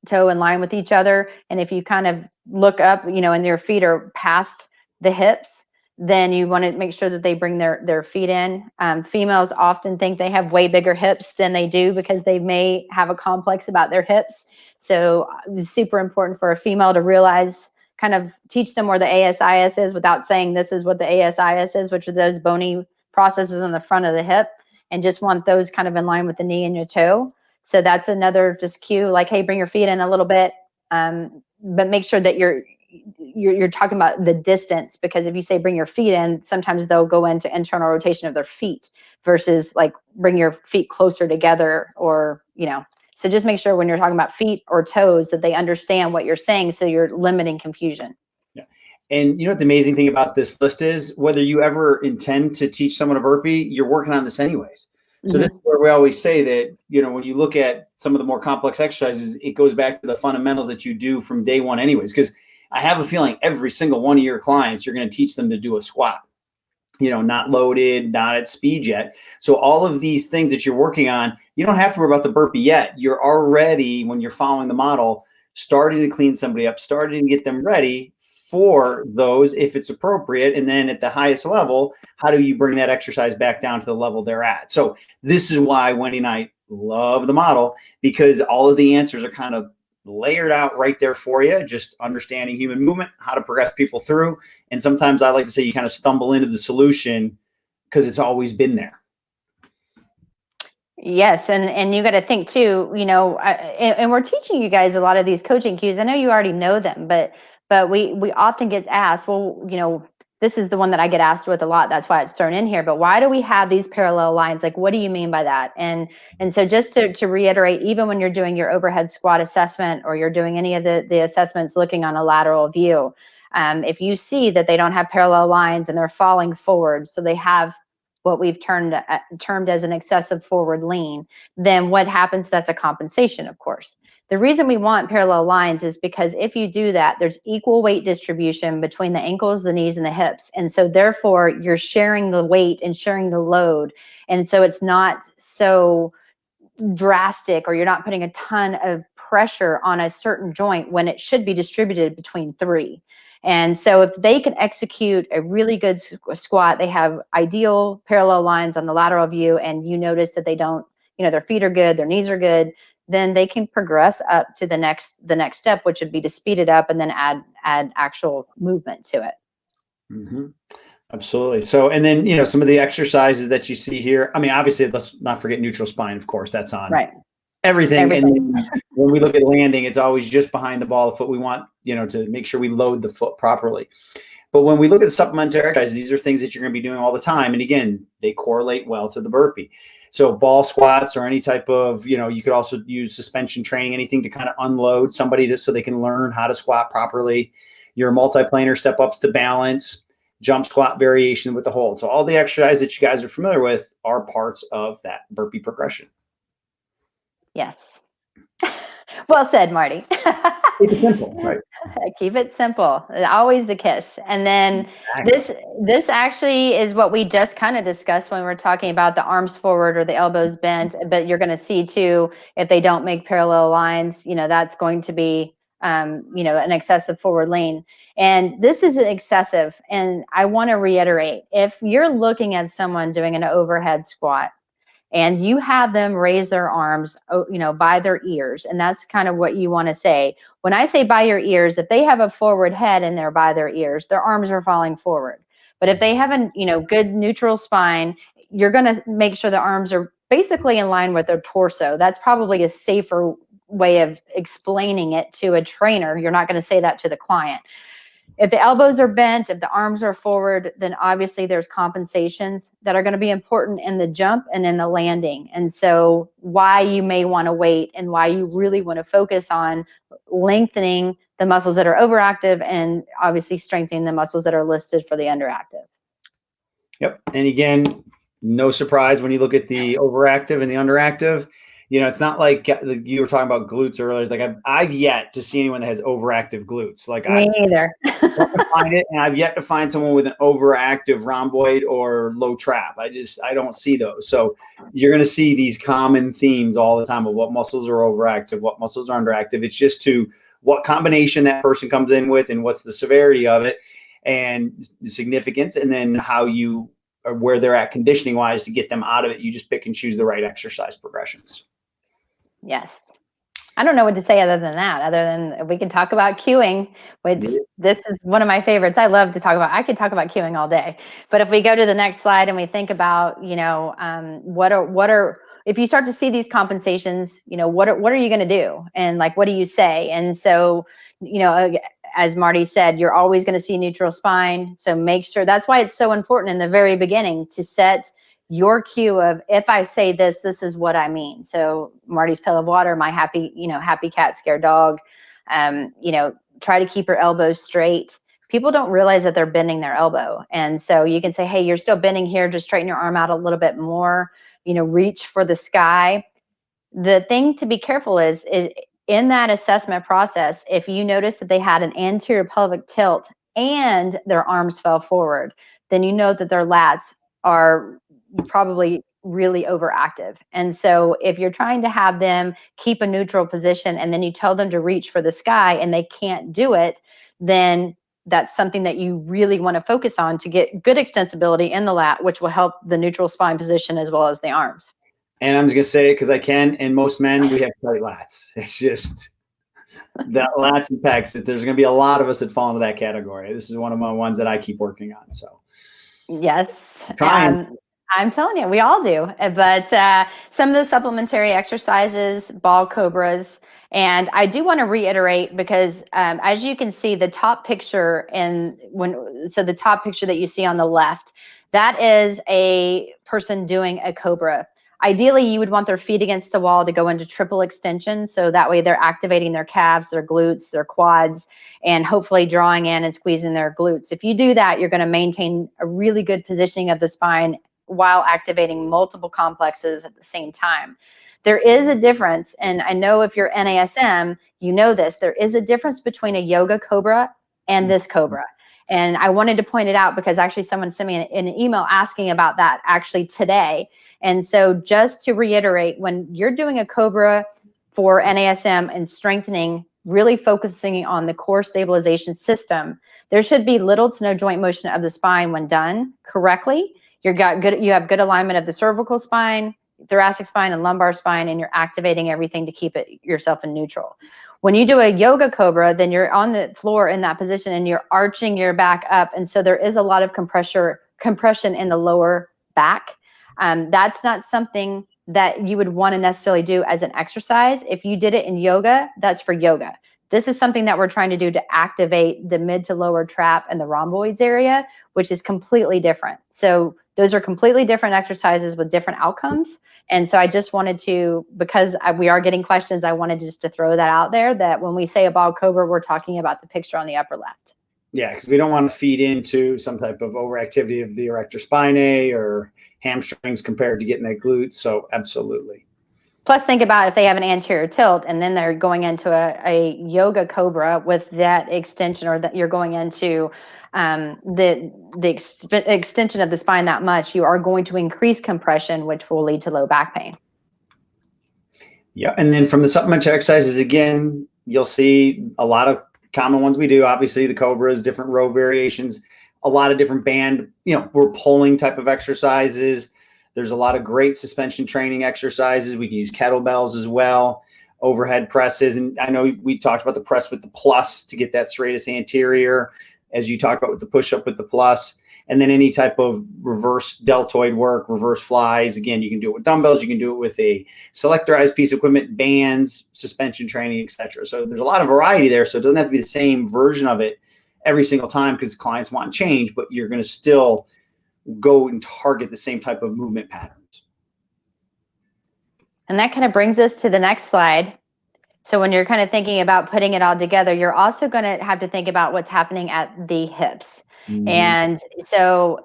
toe in line with each other. And if you kind of look up, and your feet are past the hips, then you want to make sure that they bring their feet in. Females often think they have way bigger hips than they do, because they may have a complex about their hips. So it's super important for a female to realize, kind of teach them where the ASIS is without saying this is what the ASIS is, which are those bony processes on the front of the hip, and just want those kind of in line with the knee and your toe. So that's another just cue, like, hey, bring your feet in a little bit, but make sure that you're talking about the distance, because if you say bring your feet in, sometimes they'll go into internal rotation of their feet versus like bring your feet closer together, or so just make sure when you're talking about feet or toes that they understand what you're saying, so you're limiting confusion. And what the amazing thing about this list is, whether you ever intend to teach someone a burpee, you're working on this anyways. So this is where we always say that, when you look at some of the more complex exercises, it goes back to the fundamentals that you do from day one anyways. Because I have a feeling every single one of your clients, you're going to teach them to do a squat, not loaded, not at speed yet. So all of these things that you're working on, you don't have to worry about the burpee yet. You're already, when you're following the model, starting to clean somebody up, starting to get them ready for those if it's appropriate. And then at the highest level, how do you bring that exercise back down to the level they're at? So this is why Wendy and I love the model, because all of the answers are kind of layered out right there for you, just understanding human movement, how to progress people through. And sometimes I like to say you kind of stumble into the solution because it's always been there. Yes, and you got to think too, and we're teaching you guys a lot of these coaching cues. I know you already know them, but we often get asked, well, this is the one that I get asked with a lot. That's why it's thrown in here. But why do we have these parallel lines? Like, what do you mean by that? And so just to reiterate, even when you're doing your overhead squat assessment, or you're doing any of the assessments looking on a lateral view, if you see that they don't have parallel lines and they're falling forward, so they have what we've termed as an excessive forward lean, then what happens? That's a compensation, of course. The reason we want parallel lines is because if you do that, there's equal weight distribution between the ankles, the knees, and the hips. And so therefore, you're sharing the weight and sharing the load. And so it's not so drastic, or you're not putting a ton of pressure on a certain joint when it should be distributed between three. And so if they can execute a really good squat, they have ideal parallel lines on the lateral view, and you notice that they don't, their feet are good, their knees are good, then they can progress up to the next step, which would be to speed it up and then add actual movement to it. Mm-hmm. Absolutely. So, and then, some of the exercises that you see here, I mean, obviously, let's not forget neutral spine, of course, that's on everything. And when we look at landing, it's always just behind the ball of foot. We want, to make sure we load the foot properly. But when we look at the supplementary exercises, these are things that you're going to be doing all the time. And again, they correlate well to the burpee. So ball squats, or any type of, you could also use suspension training, anything to kind of unload somebody so they can learn how to squat properly. Your multiplanar step ups to balance, jump squat variation with the hold. So all the exercises that you guys are familiar with are parts of that burpee progression. Yes. Well said, Marty. Keep it simple, right? Keep it simple. Always the kiss. And then this actually is what we just kind of discussed when we're talking about the arms forward or the elbows bent. But you're going to see too, if they don't make parallel lines, that's going to be, an excessive forward lean. And this is excessive. And I want to reiterate, if you're looking at someone doing an overhead squat, and you have them raise their arms, by their ears. And that's kind of what you want to say. When I say by your ears, if they have a forward head and they're by their ears, their arms are falling forward. But if they have a, good neutral spine, you're going to make sure the arms are basically in line with their torso. That's probably a safer way of explaining it to a trainer. You're not going to say that to the client. If the elbows are bent, if the arms are forward, then obviously there's compensations that are going to be important in the jump and in the landing. And so why you may want to wait, and why you really want to focus on lengthening the muscles that are overactive, and obviously strengthening the muscles that are listed for the underactive. Yep. And again, no surprise when you look at the overactive and the underactive. It's not like you were talking about glutes earlier. Like I've yet to see anyone that has overactive glutes. Like me either. Find it, and I've yet to find someone with an overactive rhomboid or low trap. I don't see those. So you're going to see these common themes all the time of what muscles are overactive, what muscles are underactive. It's just to what combination that person comes in with, and what's the severity of it, and the significance, and then how you or where they're at conditioning wise to get them out of it. You just pick and choose the right exercise progressions. Yes. I don't know what to say other than that, other than we can talk about cueing, which this is one of my favorites. I love to talk about. I could talk about cueing all day. But if we go to the next slide and we think about, what are if you start to see these compensations, what are you going to do? And like, what do you say? And so, as Marty said, you're always going to see neutral spine. So make sure, that's why it's so important in the very beginning to set your cue of, if I say this is what I mean. So Marty's pail of water, my happy cat, scared dog. Try to keep your elbows straight. People don't realize that they're bending their elbow. And so you can say, hey, you're still bending here. Just straighten your arm out a little bit more, reach for the sky. The thing to be careful is in that assessment process, if you notice that they had an anterior pelvic tilt and their arms fell forward, then you know that their lats are probably really overactive. And so if you're trying to have them keep a neutral position and then you tell them to reach for the sky and they can't do it, then that's something that you really want to focus on to get good extensibility in the lat, which will help the neutral spine position as well as the arms. And I'm just going to say it because I can. And most men, we have tight lats. It's just that lats and pecs. There's going to be a lot of us that fall into that category. This is one of my ones that I keep working on. So, yes. I'm telling you, we all do. But some of the supplementary exercises, ball cobras. And I do want to reiterate because as you can see, the top picture the top picture that you see on the left, that is a person doing a Cobra. Ideally, you would want their feet against the wall to go into triple extension. So that way they're activating their calves, their glutes, their quads, and hopefully drawing in and squeezing their glutes. If you do that, you're going to maintain a really good positioning of the spine while activating multiple complexes at the same time. There is a difference, and I know if you're NASM, you know this, there is a difference between a yoga Cobra and this Cobra. And I wanted to point it out because actually someone sent me an email asking about that actually today. And so just to reiterate, when you're doing a Cobra for NASM and strengthening, really focusing on the core stabilization system, there should be little to no joint motion of the spine when done correctly. You have good alignment of the cervical spine, thoracic spine, and lumbar spine, and you're activating everything to keep yourself in neutral. When you do a yoga Cobra, then you're on the floor in that position and you're arching your back up. And so there is a lot of compression in the lower back. That's not something that you would want to necessarily do as an exercise. If you did it in yoga, that's for yoga. This is something that we're trying to do to activate the mid to lower trap and the rhomboids area, which is completely different. So those are completely different exercises with different outcomes. And so I just wanted to, because we are getting questions, I wanted just to throw that out there, that when we say a ball Cobra, we're talking about the picture on the upper left. Yeah, because we don't want to feed into some type of overactivity of the erector spinae or hamstrings compared to getting that glutes. So absolutely. Plus, think about if they have an anterior tilt and then they're going into a yoga Cobra with that extension, or that you're going into the extension of the spine that much, you are going to increase compression, which will lead to low back pain. Yeah, and then from the supplementary exercises, again, you'll see a lot of common ones we do. Obviously, the Cobras, different row variations, a lot of different band, we're pulling type of exercises. There's a lot of great suspension training exercises. We can use kettlebells as well, overhead presses. And I know we talked about the press with the plus to get that straightest anterior, as you talked about with the push-up with the plus. And then any type of reverse deltoid work, reverse flies. Again, you can do it with dumbbells. You can do it with a selectorized piece of equipment, bands, suspension training, etc. So there's a lot of variety there. So it doesn't have to be the same version of it every single time because clients want change, but you're going to still go and target the same type of movement patterns. And that kind of brings us to the next slide. So when you're kind of thinking about putting it all together, you're also going to have to think about what's happening at the hips. Mm-hmm. And so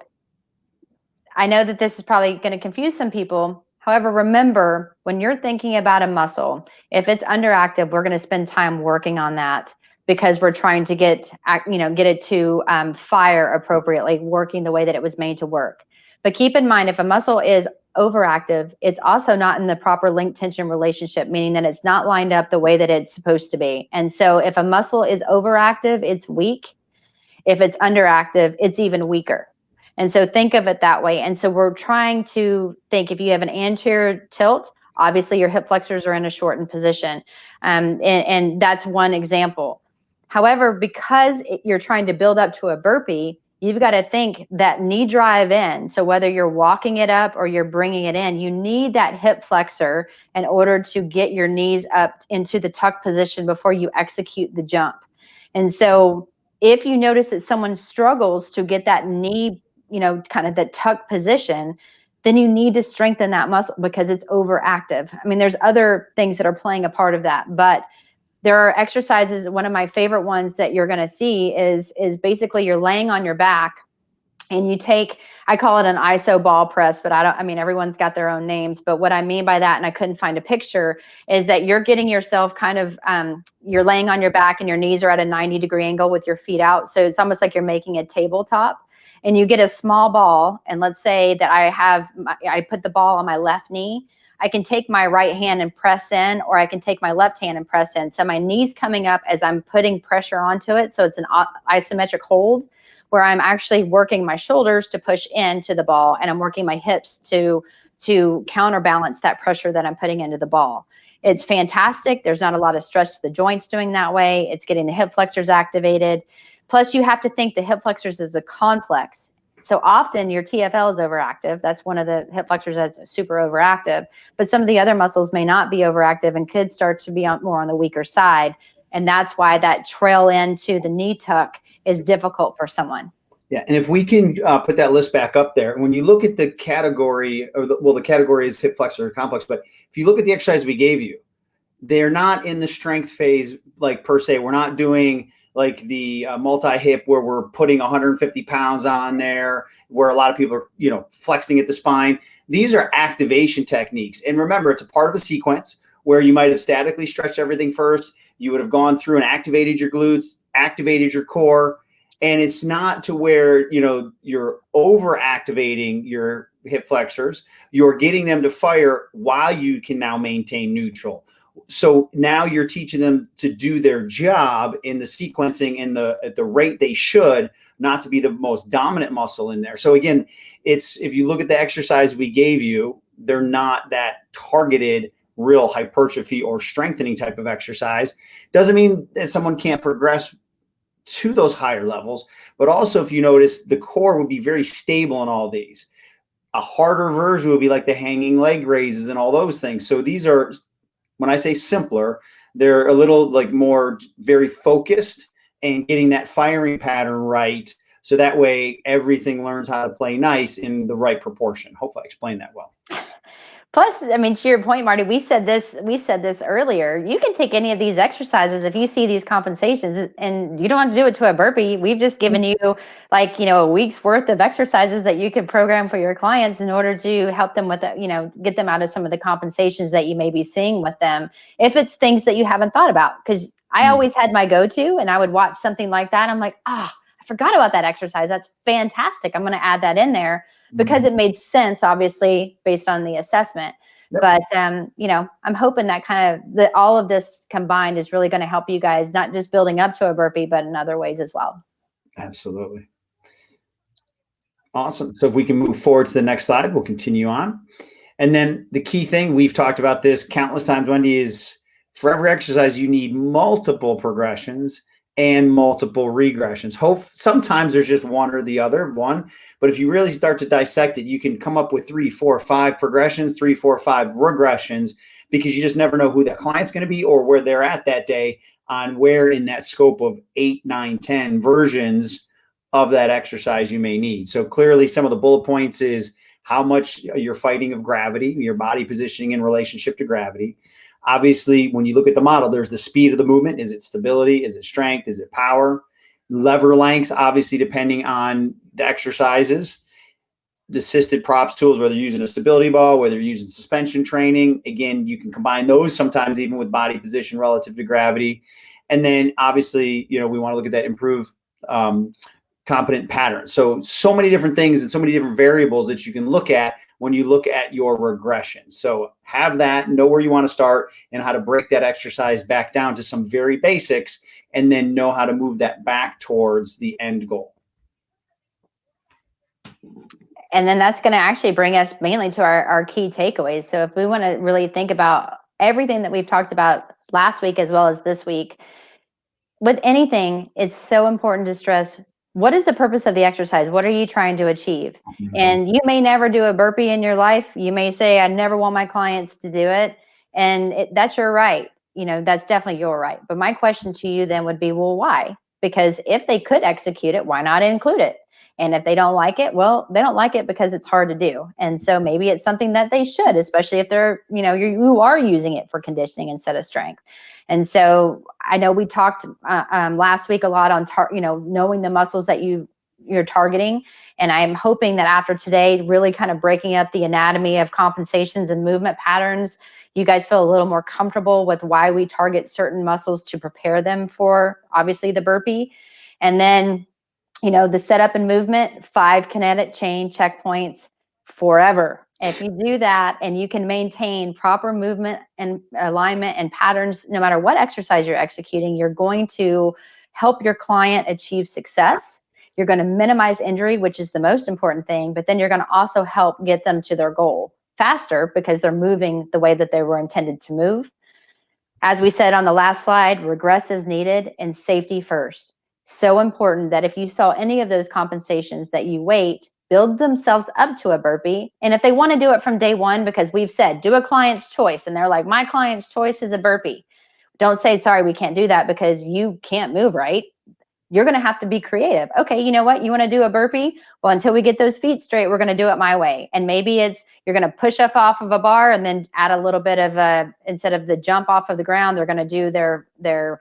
I know that this is probably going to confuse some people. However, remember, when you're thinking about a muscle, if it's underactive, we're going to spend time working on that because we're trying to get it to fire appropriately, working the way that it was made to work. But keep in mind, if a muscle is overactive, it's also not in the proper link tension relationship, meaning that it's not lined up the way that it's supposed to be. And so if a muscle is overactive, it's weak. If it's underactive, it's even weaker. And so think of it that way. And so we're trying to think, if you have an anterior tilt, obviously your hip flexors are in a shortened position. And that's one example. However, because you're trying to build up to a burpee, you've got to think that knee drive in. So whether you're walking it up or you're bringing it in, you need that hip flexor in order to get your knees up into the tuck position before you execute the jump. And so if you notice that someone struggles to get that knee, kind of the tuck position, then you need to strengthen that muscle because it's overactive. I mean, there's other things that are playing a part of that, but there are exercises. One of my favorite ones that you're going to see is basically you're laying on your back and you take, I call it an iso ball press, but everyone's got their own names. But what I mean by that, and I couldn't find a picture, is that you're getting yourself kind of, you're laying on your back and your knees are at a 90-degree angle with your feet out. So it's almost like you're making a tabletop. And you get a small ball. And let's say that I put the ball on my left knee. I can take my right hand and press in, or I can take my left hand and press in. So my knee's coming up as I'm putting pressure onto it. So it's an isometric hold where I'm actually working my shoulders to push into the ball, and I'm working my hips to counterbalance that pressure that I'm putting into the ball. It's fantastic. There's not a lot of stress to the joints doing that way. It's getting the hip flexors activated. Plus, you have to think the hip flexors is a conflex. So often your TFL is overactive. That's one of the hip flexors that's super overactive. But some of the other muscles may not be overactive and could start to be more on the weaker side. And that's why that trail into the knee tuck is difficult for someone. Yeah, and if we can put that list back up there, when you look at the category, or the category is hip flexor complex, but if you look at the exercise we gave you, they're not in the strength phase, like per se. We're not doing like the multi-hip where we're putting 150 pounds on there, where a lot of people are, you know, flexing at the spine. These are activation techniques. And remember, it's a part of a sequence where you might have statically stretched everything first. You would have gone through and activated your glutes, activated your core. And it's not to where, you know, you're over activating your hip flexors. You're getting them to fire while you can now maintain neutral. So now you're teaching them to do their job in the sequencing and at the rate they should, not to be the most dominant muscle in there. So again, if you look at the exercise we gave you, they're not that targeted real hypertrophy or strengthening type of exercise. Doesn't mean that someone can't progress to those higher levels, but also if you notice, the core would be very stable in all these. A harder version would be like the hanging leg raises and all those things. So these are, when I say simpler, they're a little like more very focused and getting that firing pattern right. So that way everything learns how to play nice in the right proportion. Hopefully I explained that well. Plus, I mean, to your point, Marty, we said this earlier. You can take any of these exercises if you see these compensations, and you don't have to do it to a burpee. We've just given you like, you know, a week's worth of exercises that you can program for your clients in order to help them with, you know, get them out of some of the compensations that you may be seeing with them. If it's things that you haven't thought about, because I always had my go-to, and I would watch something like that. I'm like, I forgot about that exercise. That's fantastic. I'm going to add that in there because it made sense, obviously, based on the assessment. Yep. But, you know, I'm hoping that all of this combined is really going to help you guys, not just building up to a burpee, but in other ways as well. Absolutely. Awesome. So if we can move forward to the next slide, we'll continue on. And then the key thing, we've talked about this countless times, Wendy, is for every exercise, you need multiple progressions and multiple regressions. Sometimes there's just one or the other one, but if you really start to dissect it, you can come up with 3, 4, 5 progressions, 3, 4, 5 regressions, because you just never know who that client's going to be or where they're at that day on where in that scope of 8, 9, 10 versions of that exercise you may need. So clearly some of the bullet points is how much you're fighting of gravity, your body positioning in relationship to gravity. Obviously, when you look at the model, there's the speed of the movement. Is it stability? Is it strength? Is it power? Lever lengths, obviously, depending on the exercises. The assisted props tools, whether you're using a stability ball, whether you're using suspension training. Again, you can combine those sometimes even with body position relative to gravity. And then obviously, you know, we want to look at that improved competent pattern. So many different things and so many different variables that you can look at when you look at your regression. So have that, know where you want to start and how to break that exercise back down to some very basics, and then know how to move that back towards the end goal. And then that's going to actually bring us mainly to our key takeaways. So if we want to really think about everything that we've talked about last week as well as this week, with anything, it's so important to stress, what is the purpose of the exercise? What are you trying to achieve? Mm-hmm. And you may never do a burpee in your life. You may say, I never want my clients to do it. And that's your right. You know, that's definitely your right. But my question to you then would be, well, why? Because if they could execute it, why not include it? And if they don't like it, well, they don't like it because it's hard to do. And so maybe it's something that they should, especially if they're, you know, you are using it for conditioning instead of strength. And so I know we talked last week a lot on, knowing the muscles that you're targeting. And I'm hoping that after today, really kind of breaking up the anatomy of compensations and movement patterns, you guys feel a little more comfortable with why we target certain muscles to prepare them for, obviously, the burpee. And then, you know, the setup and movement, 5 kinetic chain checkpoints forever. If you do that and you can maintain proper movement and alignment and patterns, no matter what exercise you're executing, you're going to help your client achieve success. You're going to minimize injury, which is the most important thing, but then you're going to also help get them to their goal faster because they're moving the way that they were intended to move. As we said on the last slide, regress is needed and safety first. So important that if you saw any of those compensations that you wait, build themselves up to a burpee. And if they want to do it from day one, because we've said, do a client's choice. And they're like, my client's choice is a burpee. Don't say, sorry, we can't do that because you can't move right. You're going to have to be creative. Okay, you know what? You want to do a burpee? Well, until we get those feet straight, we're going to do it my way. And maybe it's you're going to push up off of a bar and then add a little bit of a, instead of the jump off of the ground, they're going to do they're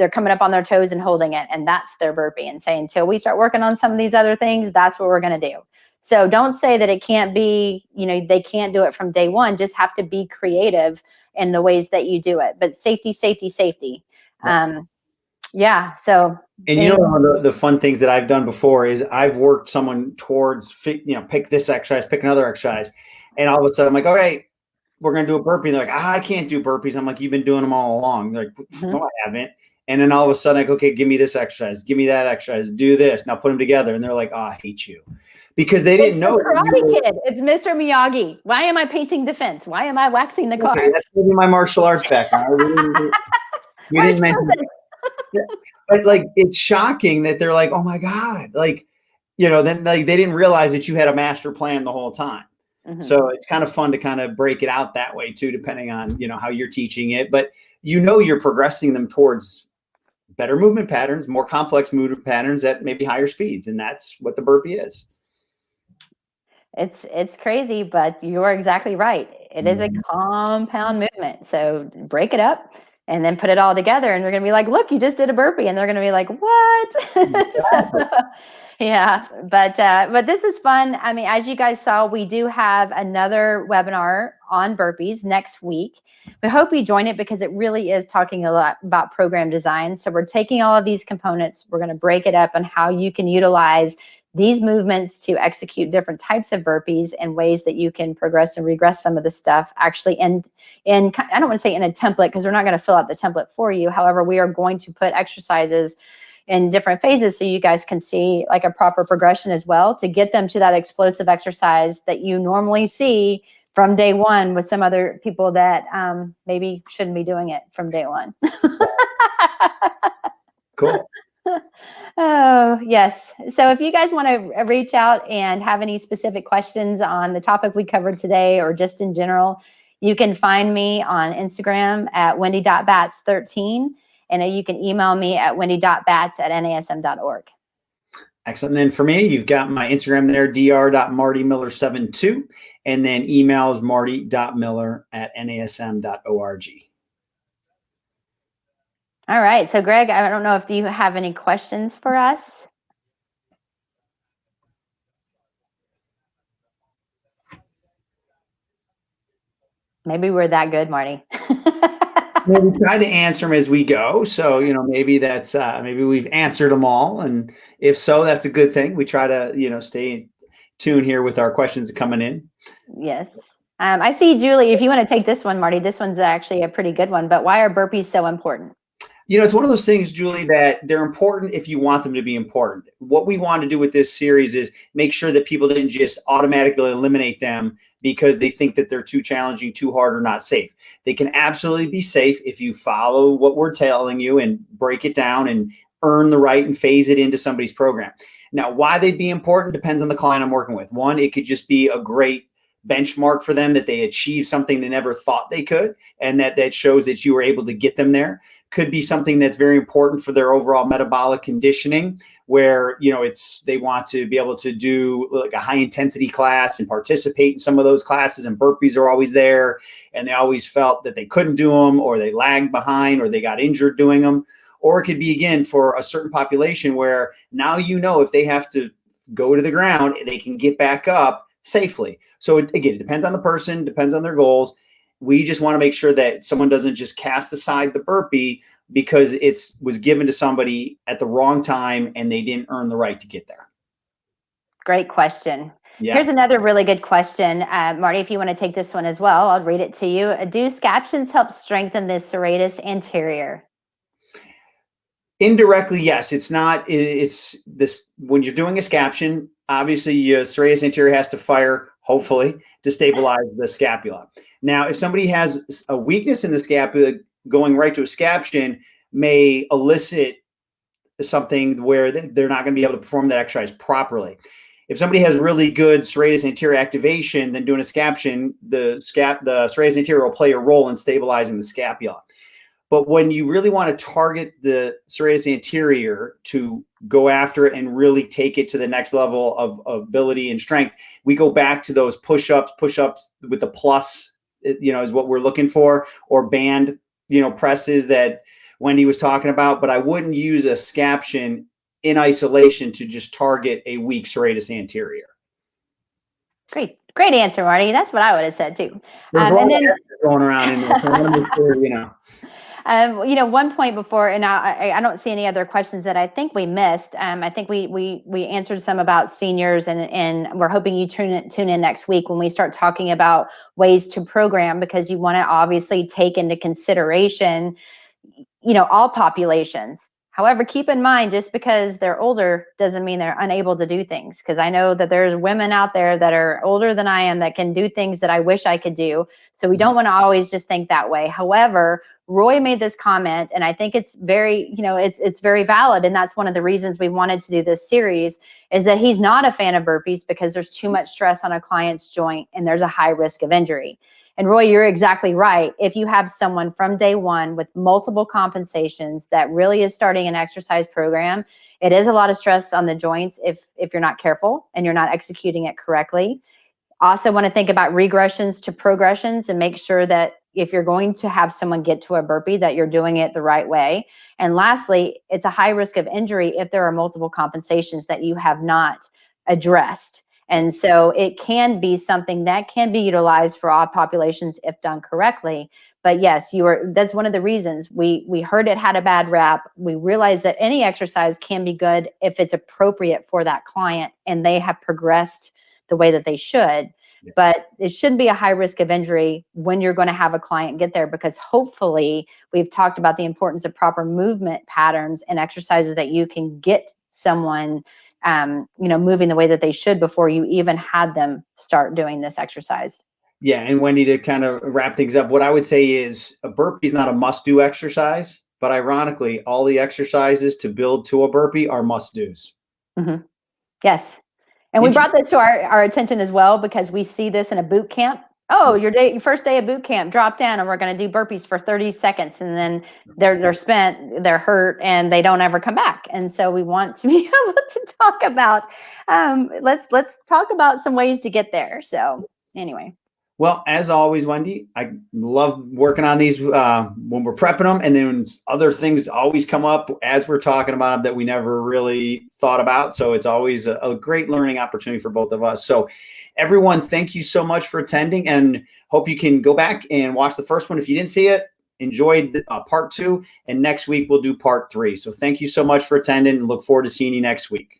coming up on their toes and holding it. And that's their burpee, and say, until we start working on some of these other things, that's what we're going to do. So don't say that it can't be, they can't do it from day one. Just have to be creative in the ways that you do it. But safety, safety, safety. Yeah. So, and one of the fun things that I've done before is I've worked someone towards, pick this exercise, pick another exercise. And all of a sudden I'm like, all right, we're going to do a burpee. And they're like, I can't do burpees. I'm like, you've been doing them all along. They're like, no, I haven't. And then all of a sudden, like, okay, give me this exercise, give me that exercise, do this. Now put them together. And they're like, oh, I hate you. Because they didn't know. Karate Kid. It's Mr. Miyagi. Why am I painting the fence? Why am I waxing the car? Okay, that's maybe my martial arts background. You didn't mention it. But like, it's shocking that they're like, oh my God, like, then like they didn't realize that you had a master plan the whole time. Mm-hmm. So it's kind of fun to kind of break it out that way too, depending on, how you're teaching it, but you're progressing them towards better movement patterns, more complex movement patterns at maybe higher speeds. And that's what the burpee is. It's crazy, but you're exactly right. It is a compound movement. So break it up and then put it all together, and they're going to be like, look, you just did a burpee. And they're going to be like, what? So, yeah, but this is fun. I mean, as you guys saw, we do have another webinar on burpees next week. We hope you join it because it really is talking a lot about program design. So we're taking all of these components, we're going to break it up on how you can utilize these movements to execute different types of burpees and ways that you can progress and regress some of the stuff actually in I don't want to say in a template, because we're not going to fill out the template for you. However, we are going to put exercises in different phases so you guys can see like a proper progression as well, to get them to that explosive exercise that you normally see from day one with some other people that maybe shouldn't be doing it from day one. Cool. Oh, yes. So if you guys want to reach out and have any specific questions on the topic we covered today or just in general, you can find me on Instagram at wendy.bats13, and you can email me at wendy.bats@nasm.org. Excellent. And then for me, you've got my Instagram there, dr.martymiller72, and then emails marty.miller@nasm.org. All right. So Greg, I don't know if you have any questions for us. Maybe we're that good, Marty. We try to answer them as we go. So, maybe that's, maybe we've answered them all. And if so, that's a good thing. We try to, stay tuned here with our questions coming in. Yes. I see Julie, if you want to take this one, Marty, this one's actually a pretty good one, but why are burpees so important? It's one of those things, Julie, that they're important if you want them to be important. What we want to do with this series is make sure that people didn't just automatically eliminate them because they think that they're too challenging, too hard, or not safe. They can absolutely be safe if you follow what we're telling you and break it down and earn the right and phase it into somebody's program. Now, why they'd be important depends on the client I'm working with. One, it could just be a great benchmark for them that they achieved something they never thought they could, and that shows that you were able to get them there. Could be something that's very important for their overall metabolic conditioning, where they want to be able to do like a high intensity class and participate in some of those classes, and burpees are always there, and they always felt that they couldn't do them, or they lagged behind, or they got injured doing them. Or it could be, again, for a certain population where now if they have to go to the ground, they can get back up safely. So again, it depends on the person, depends on their goals. We just want to make sure that someone doesn't just cast aside the burpee because it was given to somebody at the wrong time and they didn't earn the right to get there. Great question. Yeah. Here's another really good question. Marty, if you want to take this one as well, I'll read it to you. Do scaptions help strengthen the serratus anterior? Indirectly, yes. It's not. It's this when you're doing a scaption. Obviously, your serratus anterior has to fire, hopefully, to stabilize the scapula. Now, if somebody has a weakness in the scapula, going right to a scaption may elicit something where they're not going to be able to perform that exercise properly. If somebody has really good serratus anterior activation, then doing a scaption, the serratus anterior will play a role in stabilizing the scapula. But when you really want to target the serratus anterior to go after it and really take it to the next level of ability and strength, we go back to those push-ups with the plus, is what we're looking for, or band, presses that Wendy was talking about. But I wouldn't use a scaption in isolation to just target a weak serratus anterior. Great answer, Marty. That's what I would have said too. And then going around in there, so I want to make sure, one point before, and I don't see any other questions that I think we missed. I think we answered some about seniors, and we're hoping you tune in next week when we start talking about ways to program, because you want to obviously take into consideration, all populations. However, keep in mind, just because they're older doesn't mean they're unable to do things. Because I know that there's women out there that are older than I am that can do things that I wish I could do. So we don't want to always just think that way. However, Roy made this comment, and I think it's very, it's very valid. And that's one of the reasons we wanted to do this series, is that he's not a fan of burpees because there's too much stress on a client's joint and there's a high risk of injury. And Roy, you're exactly right. If you have someone from day one with multiple compensations that really is starting an exercise program, it is a lot of stress on the joints if you're not careful and you're not executing it correctly. Also want to think about regressions to progressions and make sure that if you're going to have someone get to a burpee, that you're doing it the right way. And lastly, it's a high risk of injury if there are multiple compensations that you have not addressed. And so it can be something that can be utilized for all populations if done correctly. But yes, that's one of the reasons we heard it had a bad rap. We realized that any exercise can be good if it's appropriate for that client and they have progressed the way that they should. Yeah. But it shouldn't be a high risk of injury when you're going to have a client get there, because hopefully we've talked about the importance of proper movement patterns and exercises that you can get someone moving the way that they should before you even had them start doing this exercise. Yeah. And Wendy, to kind of wrap things up, what I would say is a burpee is not a must-do exercise, but ironically, all the exercises to build to a burpee are must-dos. Mm-hmm. Yes. And we brought this to our attention as well, because we see this in a boot camp. Oh, your first day of boot camp, drop down and we're going to do burpees for 30 seconds. And then they're spent, they're hurt, and they don't ever come back. And so we want to be able to talk about, let's talk about some ways to get there. So anyway. Well, as always, Wendy, I love working on these when we're prepping them, and then other things always come up as we're talking about them that we never really thought about. So it's always a great learning opportunity for both of us. So everyone, thank you so much for attending, and hope you can go back and watch the first one. If you didn't see it, enjoy part 2, and next week we'll do part 3. So thank you so much for attending, and look forward to seeing you next week.